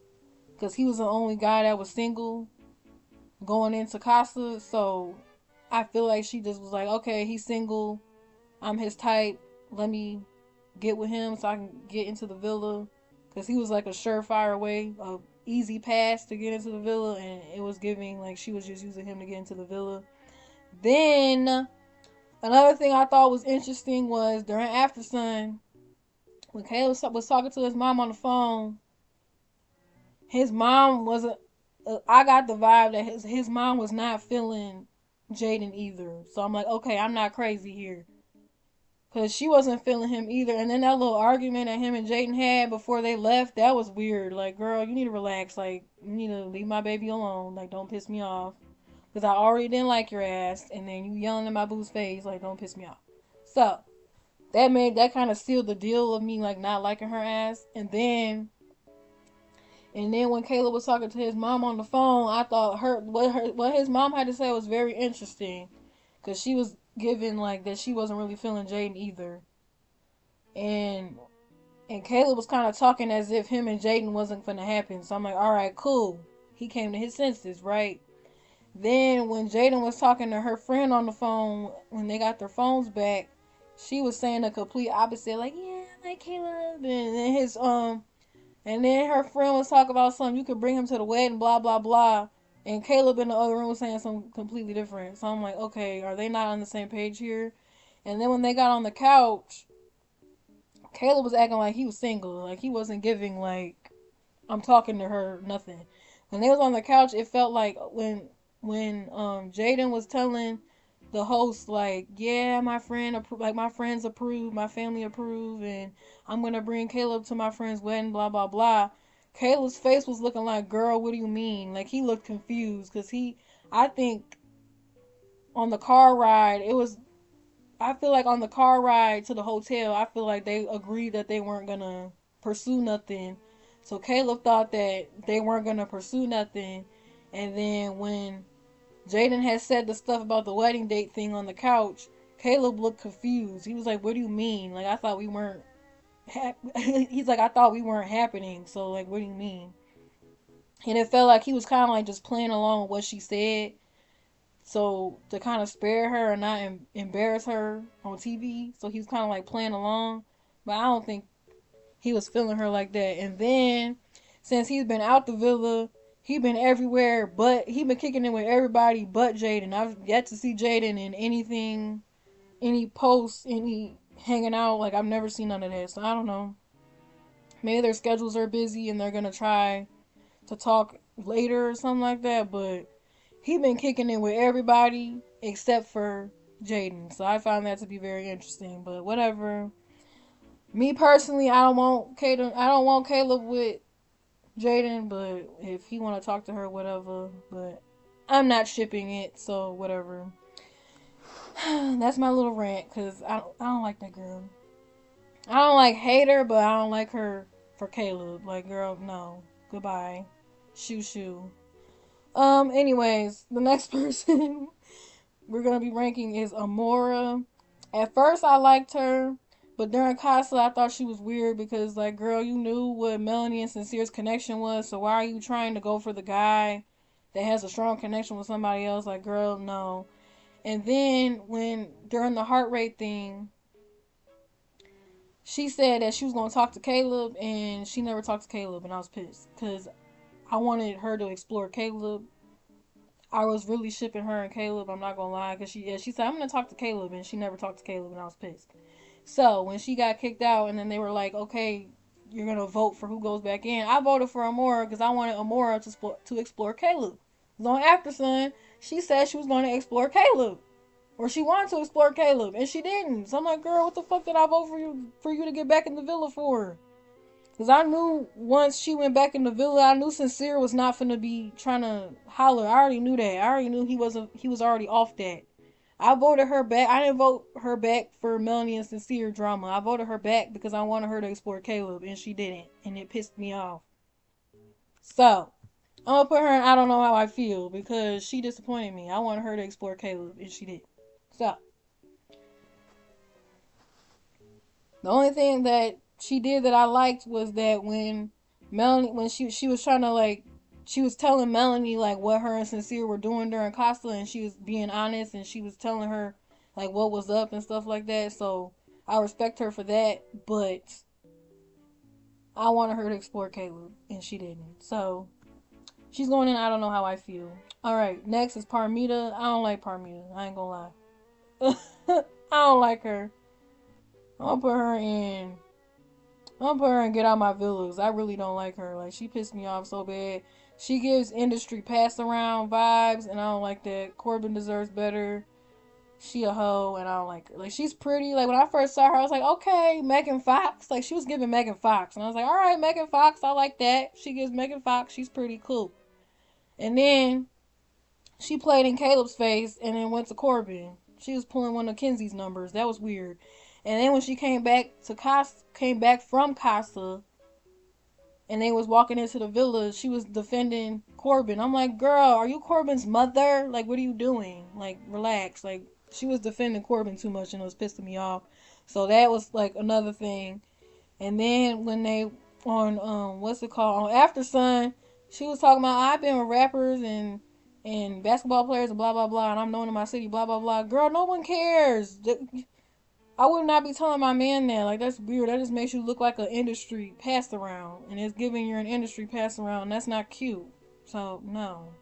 Speaker 3: Because he was the only guy that was single going into Casa. So I feel like she just was like, okay, he's single, I'm his type, let me get with him so I can get into the villa, because he was like a surefire way, a easy pass to get into the villa, and it was giving like she was just using him to get into the villa. Then another thing I thought was interesting was during After Sun, when Caleb was talking to his mom on the phone, his mom wasn't. I got the vibe that his mom was not feeling Jaden either. So I'm like, okay, I'm not crazy here. Cause she wasn't feeling him either. And then that little argument that him and Jaden had before they left, that was weird. Like, girl, you need to relax. Like, you need to leave my baby alone. Like, don't piss me off. Cause I already didn't like your ass, and then you yelling in my boo's face. Like, don't piss me off. So that kind of sealed the deal of me like not liking her ass. And then when Caleb was talking to his mom on the phone, I thought what his mom had to say was very interesting, cause she was giving like that she wasn't really feeling Jaden either, and Caleb was kind of talking as if him and Jaden wasn't gonna happen. So I'm like, all right, cool. He came to his senses, right? Then when Jaden was talking to her friend on the phone, when they got their phones back, she was saying the complete opposite, like, yeah, like Caleb, and then and then her friend was talking about something, you could bring him to the wedding, blah blah blah. And Caleb in the other room was saying something completely different. So I'm like, okay, are they not on the same page here? And then when they got on the couch, Caleb was acting like he was single, like he wasn't giving like I'm talking to her, nothing. When they was on the couch, it felt like when Jaden was telling the host like, yeah, my friends approve, my family approve, and I'm gonna bring Caleb to my friend's wedding, blah blah blah. Caleb's face was looking like, girl, what do you mean? Like he looked confused because I think on the car ride, I feel like on the car ride to the hotel, I feel like they agreed that they weren't gonna pursue nothing. So Caleb thought that they weren't gonna pursue nothing, and then when Jaden had said the stuff about the wedding date thing on the couch, Caleb looked confused. He was like, "What do you mean? Like I thought we weren't." He's like, "I thought we weren't happening." So like, what do you mean? And it felt like he was kind of like just playing along with what she said. So to kind of spare her and not embarrass her on TV, so he was kind of like playing along. But I don't think he was feeling her like that. And then since he's been out the villa, he been everywhere, but he been kicking it with everybody but Jaden. I've yet to see Jaden in anything, any posts, any hanging out. Like I've never seen none of that. So I don't know. Maybe their schedules are busy and they're gonna try to talk later or something like that. But he been kicking it with everybody except for Jaden. So I found that to be very interesting. But whatever. Me personally, I don't want Caleb with Jaden, but if he want to talk to her, whatever. But I'm not shipping it, so whatever. That's my little rant, cause I don't like that girl. I don't like hate her, but I don't like her for Caleb. Like, girl, no, goodbye, shoo shoo. Anyways, the next person we're gonna be ranking is Amora. At first, I liked her, but during Casa, I thought she was weird because, like, girl, you knew what Melanie and Sincere's connection was, so why are you trying to go for the guy that has a strong connection with somebody else? Like, girl, no. And then when during the heart rate thing, she said that she was gonna talk to Caleb, and she never talked to Caleb, and I was pissed because I wanted her to explore Caleb. I was really shipping her and Caleb. I'm not gonna lie, because she said I'm gonna talk to Caleb, and she never talked to Caleb, and I was pissed. So when she got kicked out, and then they were like, okay, you're gonna vote for who goes back in. I voted for Amora because I wanted Amora to explore Caleb. On After Sun, she said she was gonna explore Caleb, or she wanted to explore Caleb, and she didn't. So I'm like, girl, what the fuck did I vote for you to get back in the villa for? Because I knew once she went back in the villa, I knew Sincere was not finna be trying to holler. I already knew that. I already knew he was already off that. I voted her back. I didn't vote her back for Melanie and Sincere drama. I voted her back because I wanted her to explore Caleb, and she didn't. And it pissed me off. So, I'm gonna put her in I don't know how I feel because she disappointed me. I wanted her to explore Caleb, and she didn't. So, the only thing that she did that I liked was that when Melanie, when she was trying to like she was telling Melanie like what her and Sincere were doing during Casa, and she was being honest, and she was telling her like what was up and stuff like that. So I respect her for that, but I wanted her to explore Caleb, and she didn't. So she's going in. I don't know how I feel. All right, next is Parmita. I don't like Parmita. I ain't gonna lie. I don't like her. I'm gonna put her in. I'm gonna put her and Get Out My Villas. I really don't like her. Like, she pissed me off so bad. She gives industry pass around vibes, and I don't like that. Corbin deserves better. She a hoe, and I don't like her. Like, she's pretty. Like, when I first saw her, I was like, okay, Megan Fox. Like, she was giving Megan Fox, and I was like, all right, Megan Fox, I like that. She gives Megan Fox. She's pretty cool. And then she played in Caleb's face, and then went to Corbin. She was pulling one of Kenzie's numbers. That was weird. And then when she came back from Casa, and they was walking into the villa, she was defending Corbin. I'm like, girl, are you Corbin's mother? Like, what are you doing? Like, relax. Like, she was defending Corbin too much, and it was pissing me off. So that was like another thing. And then when they on what's it called, on After Sun, she was talking about, I've been with rappers and basketball players and blah blah blah, and I'm known in my city, blah blah blah. Girl, no one cares. I would not be telling my man that. Like, that's weird. That just makes you look like an industry pass around. And it's giving you an industry pass around. That's not cute. So, no.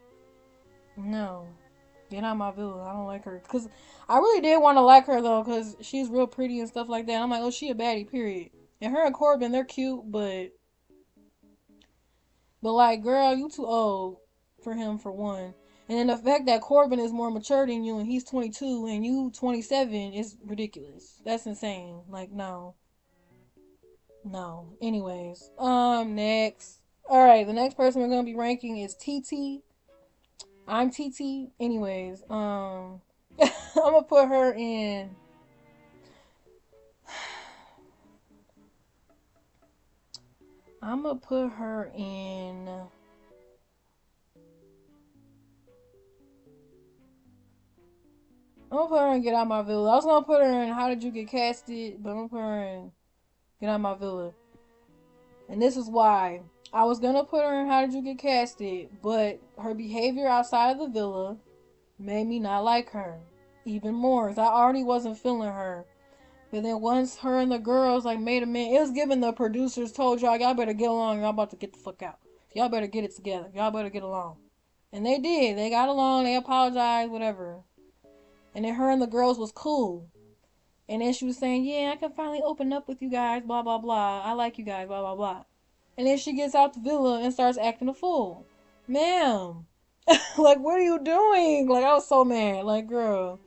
Speaker 3: No. Get out my villa. I don't like her. Because I really did want to like her, though, because she's real pretty and stuff like that. I'm like, oh, she a baddie, period. And her and Corbin, they're cute, but like, girl, you too old for him, for one. And then the fact that Corbin is more mature than you and he's 22 and you 27 is ridiculous. That's insane. Like, no. No. Anyways. Next. Alright, the next person we're gonna be ranking is TT. I'm TT. Anyways, I'm gonna put her in. I'm gonna put her in. I'm gonna put her in Get Out My Villa. I was gonna put her in How Did You Get Casted, but I'm gonna put her in Get Out My Villa. And this is why. I was gonna put her in How Did You Get Casted, but her behavior outside of the villa made me not like her even more. Cause I already wasn't feeling her. But then once her and the girls like made a man, it was giving the producers told y'all better get along. Y'all about to get the fuck out. Y'all better get it together. Y'all better get along. And they did. They got along. They apologized. Whatever. And then her and the girls was cool. And then she was saying, yeah, I can finally open up with you guys, blah, blah, blah. I like you guys, blah, blah, blah. And then she gets out the villa and starts acting a fool. Ma'am. Like, what are you doing? Like, I was so mad. Like, girl.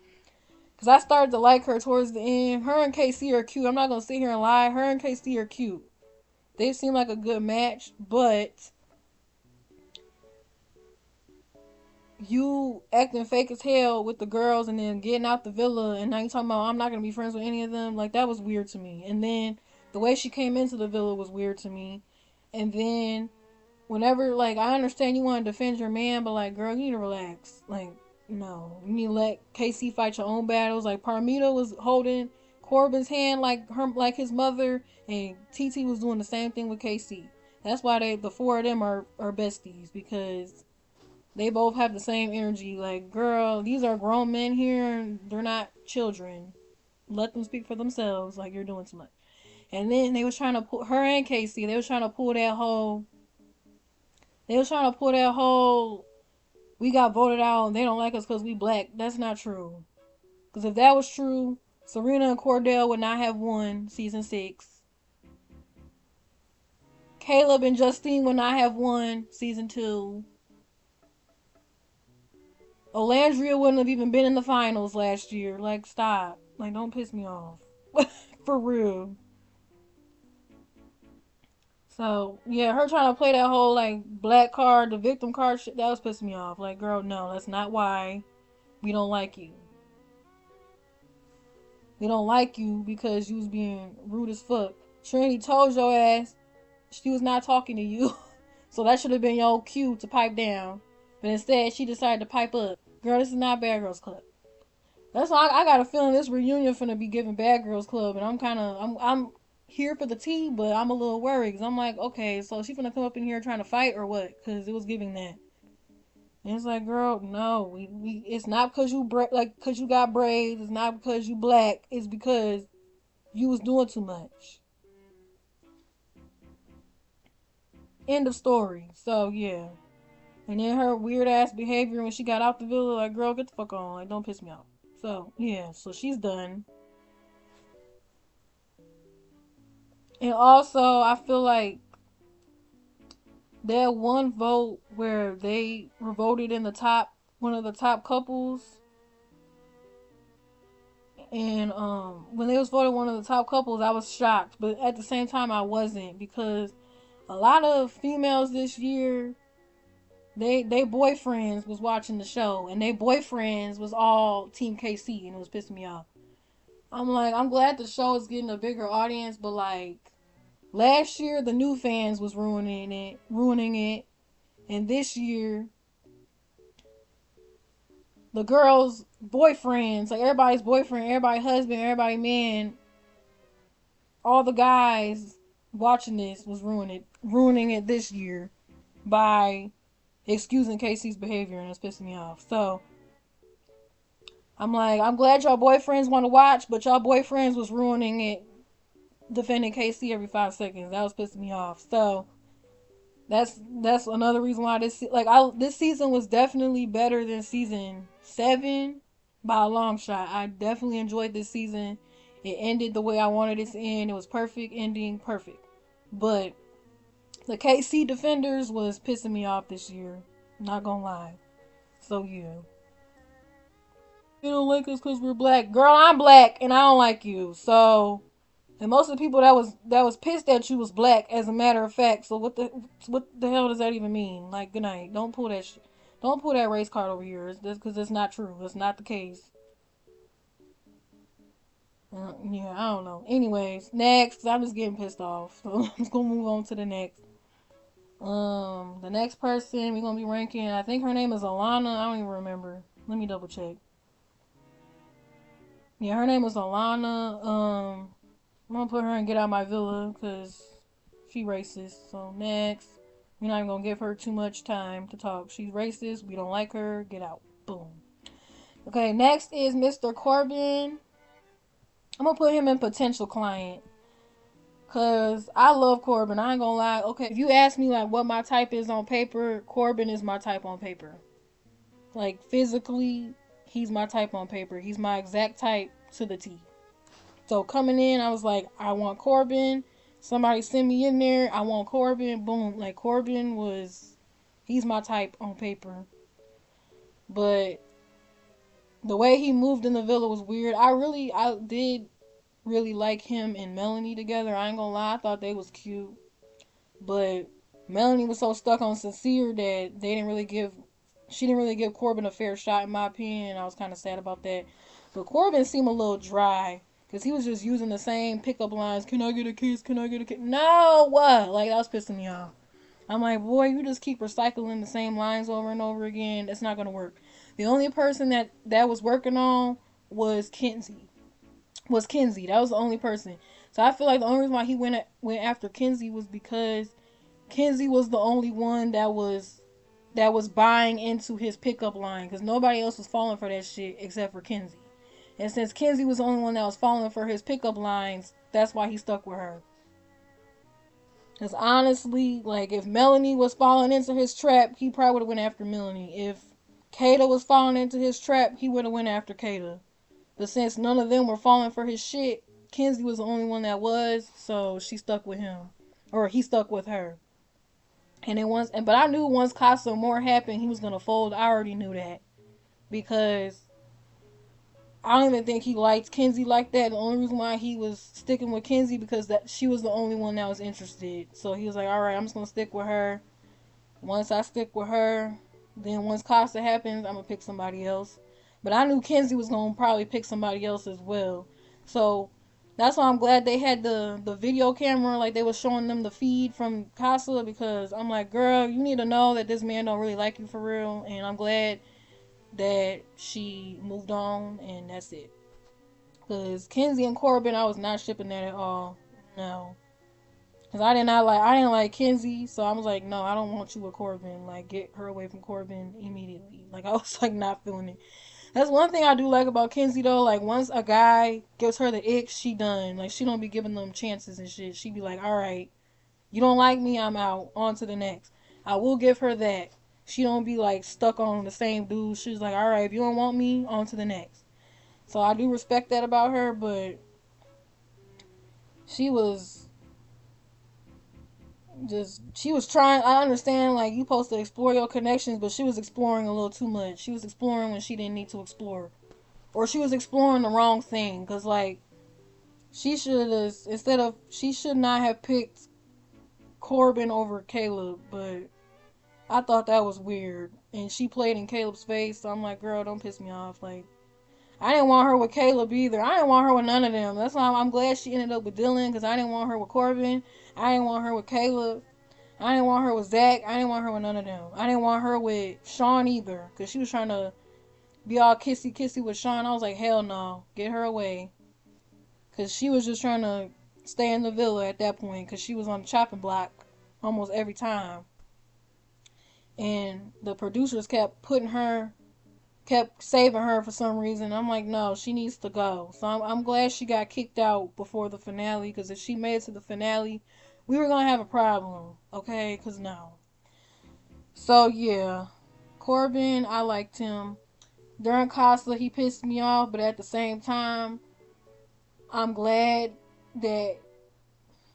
Speaker 3: Because I started to like her towards the end. Her and KC are cute. I'm not going to sit here and lie. Her and KC are cute. They seem like a good match, but you acting fake as hell with the girls and then getting out the villa and now you talking about I'm not going to be friends with any of them. Like, that was weird to me. And then the way she came into the villa was weird to me. And then whenever, like, I understand you want to defend your man, but like, girl, you need to relax. Like, no, you need to let KC fight your own battles. Like, Parmita was holding Corbin's hand like his mother, and TT was doing the same thing with KC. That's why the four of them are besties, because they both have the same energy. Like, girl, these are grown men here. They're not children. Let them speak for themselves. Like, you're doing too much. And then they was trying to pull her and Casey. They was trying to pull that whole. We got voted out and they don't like us because we black. That's not true. Because if that was true, Serena and Cordell would not have won season 6. Caleb and Justine would not have won season 2. Olandria wouldn't have even been in the finals last year. Like, stop. Like, don't piss me off. For real. So, yeah, her trying to play that whole, like, black card, the victim card shit, that was pissing me off. Like, girl, no, that's not why we don't like you. We don't like you because you was being rude as fuck. Trinity told your ass she was not talking to you. So that should have been your cue to pipe down. But instead, she decided to pipe up. Girl, this is not Bad Girls Club. That's why I got a feeling this reunion finna be giving Bad Girls Club. And I'm here for the tea, but I'm a little worried because I'm like, okay, so she gonna come up in here trying to fight or what? Because it was giving that. And it's like, girl, no, it's not because because you got braids. It's not because you black. It's because you was doing too much. End of story. So yeah. And then her weird ass behavior when she got out the villa, like, girl, get the fuck on. Like, don't piss me off. So yeah, so she's done. And also, I feel like that one vote where they were voted in the top, one of the top couples, and when they was voted one of the top couples, I was shocked, but at the same time, I wasn't, because a lot of females this year, they boyfriends was watching the show, and they boyfriends was all Team KC, and it was pissing me off. I'm like, I'm glad the show is getting a bigger audience, but like last year, the new fans was ruining it. And this year, the girls' boyfriends, like everybody's boyfriend, everybody's husband, everybody's man, all the guys watching this was ruining it this year by excusing Casey's behavior, and it's pissing me off. So I'm like, I'm glad y'all boyfriends want to watch, but y'all boyfriends was ruining it, defending Casey every 5 seconds. That was pissing me off. So that's another reason why this season was definitely better than season 7 by a long shot. I definitely enjoyed this season. It ended the way I wanted it to end. It was perfect ending, perfect. But the KC Defenders was pissing me off this year. Not gonna lie. So yeah. You don't like us because we're black. Girl, I'm black and I don't like you. So, and most of the people that was pissed at you was black, as a matter of fact. So what the hell does that even mean? Like, good night. Don't pull that shit. Don't pull that race card over here. Because it's not true. It's not the case. Yeah, I don't know. Anyways, next. I'm just getting pissed off. So I'm just gonna move on to the next. The next person we're gonna be ranking. I think her name is Alana. I don't even remember. Let me double check. Yeah, her name is Alana. I'm gonna put her in Get Out My Villa because she racist. So next, we're not even gonna give her too much time to talk. She's racist. We don't like her. Get out. Boom. Okay, next is Mr. Corbin. I'm gonna put him in potential client because I love Corbin. I ain't gonna lie. Okay, if you ask me like what my type is on paper, Corbin is my type on paper. Like physically, he's my type on paper. He's my exact type to the T. So coming in, I was like, I want Corbin. Somebody send me in there. I want Corbin. Boom. Like he's my type on paper. But the way he moved in the villa was weird. I did really like him and Melanie together. I ain't gonna lie. I thought they was cute. But Melanie was so stuck on Sincere that she didn't really give Corbin a fair shot, in my opinion. I was kind of sad about that. But Corbin seemed a little dry. Because he was just using the same pickup lines. Can I get a kiss? Can I get a kiss? No! What? Like, that was pissing me off. I'm like, boy, you just keep recycling the same lines over and over again. It's not going to work. The only person that was working on was Kenzie. That was the only person. So I feel like the only reason why he went after Kenzie was because Kenzie was the only one that was buying into his pickup line. Because nobody else was falling for that shit except for Kenzie. And since Kenzie was the only one that was falling for his pickup lines, that's why he stuck with her. Because honestly, like, if Melanie was falling into his trap, he probably would have went after Melanie. If Kata was falling into his trap, he would have went after Kata. But since none of them were falling for his shit, Kenzie was the only one that was, so she stuck with him. Or he stuck with her. But I knew once Casa Amor happened, he was going to fold. I already knew that. Because I don't even think he liked Kenzie like that. The only reason why he was sticking with Kenzie because that she was the only one that was interested. So he was like, all right, I'm just going to stick with her. Once I stick with her, then once Casa happens, I'm going to pick somebody else. But I knew Kenzie was going to probably pick somebody else as well. So that's why I'm glad they had the video camera. Like, they was showing them the feed from Casa, because I'm like, girl, you need to know that this man don't really like you for real. And I'm glad that she moved on, and that's it. Because Kenzie and Corbin, I was not shipping that at all. no. Cause I didn't like Kenzie, so I was like, no, I don't want you with Corbin. Like, get her away from Corbin immediately. Like, I was like not feeling it. That's one thing I do like about Kenzie though. Like, once a guy gives her the ick, she done. Like, she don't be giving them chances and shit. She be like, all right, you don't like me, I'm out. On to the next. I will give her that. She don't be like stuck on the same dude. She's like, all right, if you don't want me, on to the next. So I do respect that about her, but she was she was trying. I understand, like, you supposed to explore your connections, but she was exploring a little too much. She was exploring when she didn't need to explore, or she was exploring the wrong thing. Cause like, she should not have picked Corbin over Caleb, but I thought that was weird. And she played in Caleb's face, so I'm like, girl, don't piss me off. Like, I didn't want her with Caleb either. I didn't want her with none of them. That's why I'm glad she ended up with Dylan, because I didn't want her with Corbin. I didn't want her with Caleb. I didn't want her with Zach. I didn't want her with none of them. I didn't want her with Sean either, because she was trying to be all kissy kissy with Sean. I was like, hell no. Get her away. Because she was just trying to stay in the villa at that point, because she was on the chopping block almost every time. And the producers kept saving her for some reason. I'm like, no, she needs to go. So I'm glad she got kicked out before the finale, because if she made it to the finale, we were going to have a problem. Okay? Because no. So, yeah. Corbin, I liked him. During Casa, he pissed me off, but at the same time, I'm glad that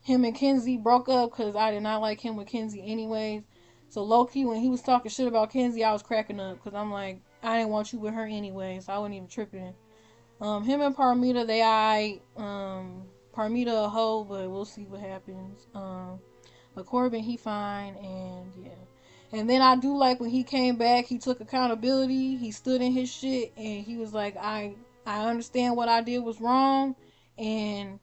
Speaker 3: him and Kenzie broke up, because I did not like him with Kenzie anyways. So low-key, when he was talking shit about Kenzie, I was cracking up, because I'm like, I didn't want you with her anyway, so I wasn't even tripping. Him and Parmita, they Parmita a hoe, but we'll see what happens. But Corbin, he fine, and yeah. And then I do like when he came back, he took accountability, he stood in his shit, and he was like, I understand what I did was wrong, and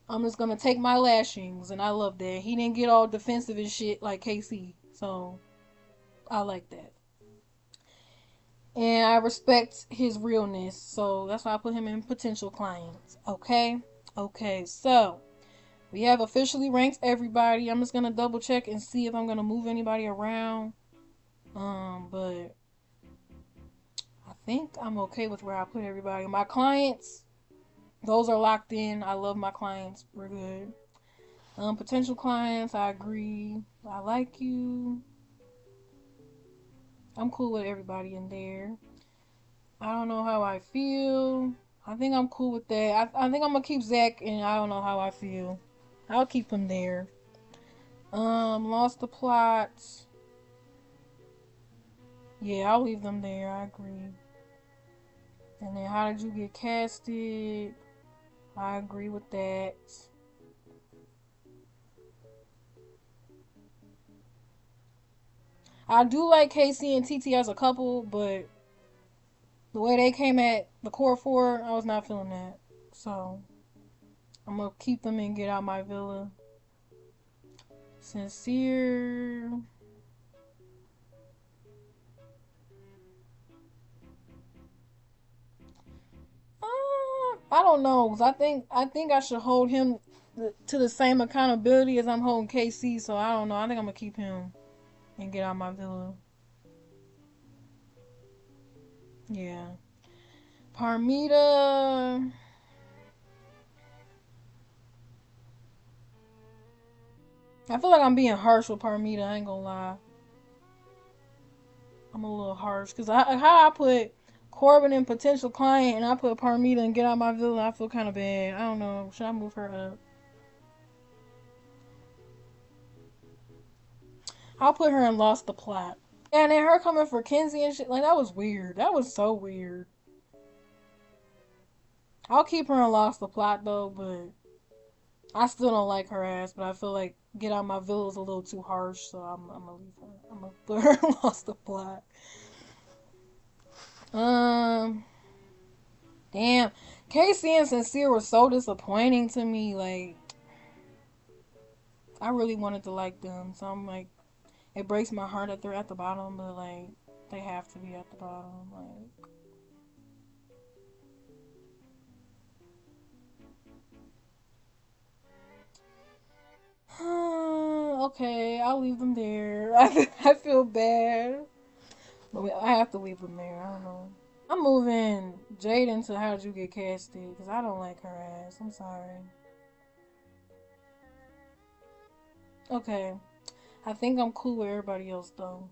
Speaker 3: I'm just gonna take my lashings, and I love that. He didn't get all defensive and shit like KC, so I like that. And I respect his realness, so that's why I put him in potential clients. Okay? Okay, so we have officially ranked everybody. I'm just gonna double check and see if I'm gonna move anybody around. But I think I'm okay with where I put everybody. My clients, those are locked in. I love my clients. We're good. Potential clients, I agree. I like you. I'm cool with everybody in there. I don't know how I feel. I think I'm cool with that. I think I'm gonna keep Zach, and I don't know how I feel. I'll keep him there. Lost the plot. Yeah, I'll leave them there. I agree. And then how did you get casted? I agree with that. I do like KC and TT as a couple, but the way they came at the core four, I was not feeling that. So I'm gonna keep them and get out my villa. Sincere. I don't know, cause I think I should hold him to the same accountability as I'm holding KC. So I don't know. I think I'm gonna keep him and get out my villa. Yeah. Parmita. I feel like I'm being harsh with Parmita. I ain't gonna lie. I'm a little harsh because how I put Corbin in potential client and I put Parmita and get out my villa. I feel kind of bad. I don't know. Should I move her up? I'll put her in Lost the Plot. Yeah, and then her coming for Kenzie and shit, like, that was weird. That was so weird. I'll keep her in Lost the Plot though, but I still don't like her ass. But I feel like Get Out My Villa is a little too harsh, so I'm gonna leave her. I'm gonna put her in Lost the Plot. Um, damn, Casey and Sincere were so disappointing to me. Like, I really wanted to like them, so I'm like, it breaks my heart that they're at the bottom, but like, they have to be at the bottom. Like, Okay, I'll leave them there. I feel bad. But I have to leave them there. I don't know. I'm moving Jaden to How Did You Get Casted because I don't like her ass. I'm sorry. Okay. I think I'm cool with everybody else though.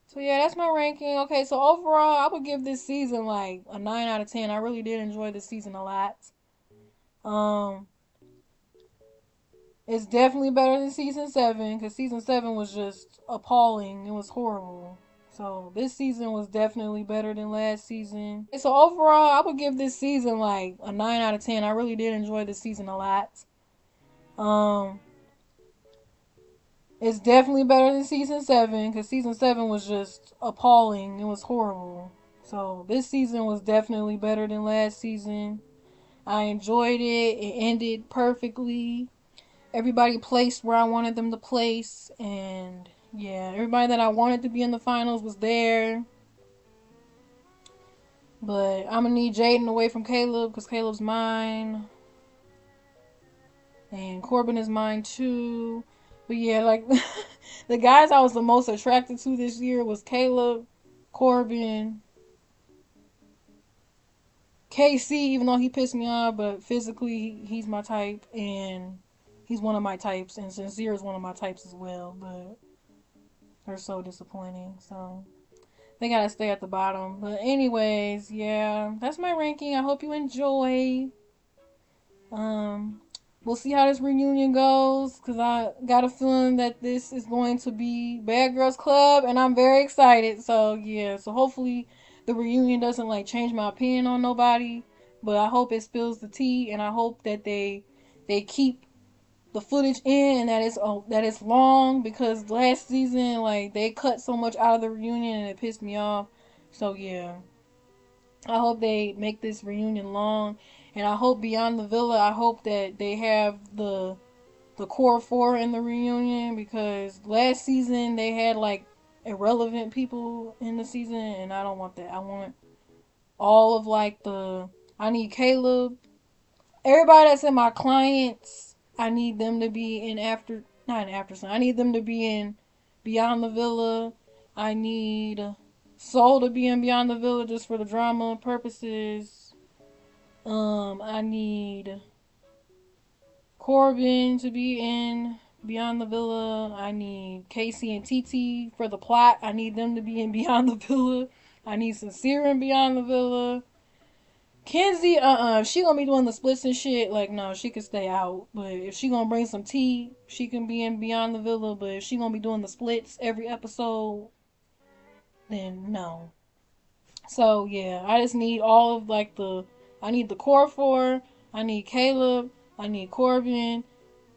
Speaker 3: So yeah, that's my ranking. Okay, so overall, I would give this season like a 9 out of 10. I really did enjoy this season a lot. It's definitely better than season 7 because season 7 was just appalling. It was horrible. So this season was definitely better than last season. So overall, I would give this season like a 9 out of 10. I really did enjoy this season a lot. It's definitely better than season 7 because season 7 was just appalling. It was horrible. So this season was definitely better than last season. I enjoyed it. It ended perfectly. Everybody placed where I wanted them to place. And yeah, everybody that I wanted to be in the finals was there. But I'm going to need Jaden away from Caleb because Caleb's mine. And Corbin is mine too. But yeah, like the guys I was the most attracted to this year was Caleb, Corbin, KC, even though he pissed me off, but physically he's my type and he's one of my types, and Sincere is one of my types as well, but they're so disappointing, so they gotta stay at the bottom. But anyways, yeah, that's my ranking. I hope you enjoy. We'll see how this reunion goes, because I got a feeling that this is going to be Bad Girls Club, and I'm very excited. So, yeah. So, hopefully, the reunion doesn't, like, change my opinion on nobody. But I hope it spills the tea, and I hope that they keep the footage in, and that it's long, because last season, like, they cut so much out of the reunion, and it pissed me off. So, yeah. I hope they make this reunion long. And I hope Beyond the Villa, I hope that they have the core 4 in the reunion, because last season they had like irrelevant people in the season, and I don't want that. I want all of like I need Caleb. Everybody that's in my clients, I need them to be in not in After Sun. I need them to be in Beyond the Villa. I need Soul to be in Beyond the Villa just for the drama purposes. I need Corbin to be in Beyond the Villa. I need Casey and TT for the plot. I need them to be in Beyond the Villa. I need Sincere in Beyond the Villa. Kenzie, if she gonna be doing the splits and shit, like, no, she could stay out. But if she gonna bring some tea, she can be in Beyond the Villa. But if she gonna be doing the splits every episode, then no. So, yeah, I just need all of, like, I need the core 4. I need Caleb. I need Corbin.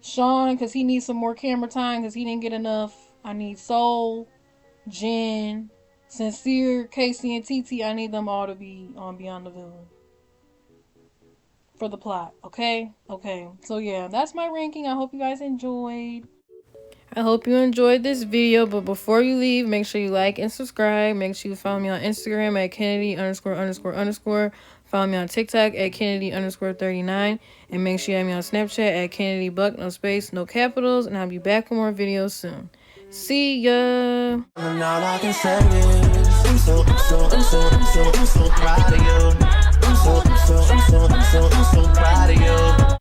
Speaker 3: Sean, because he needs some more camera time because he didn't get enough. I need Soul, Jen, Sincere, Casey, and TT. I need them all to be on Beyond the Villa for the plot. Okay? Okay. So, yeah, that's my ranking. I hope you guys enjoyed. I hope you enjoyed this video, but before you leave, make sure you like and subscribe. Make sure you follow me on Instagram at Kennedy____. Follow me on TikTok at Kennedy_39. And make sure you add me on Snapchat at Kennedy Buck, no space, no capitals. And I'll be back with more videos soon. See ya!
Speaker 1: And all I can say is, I'm so proud of you. I'm so proud of you.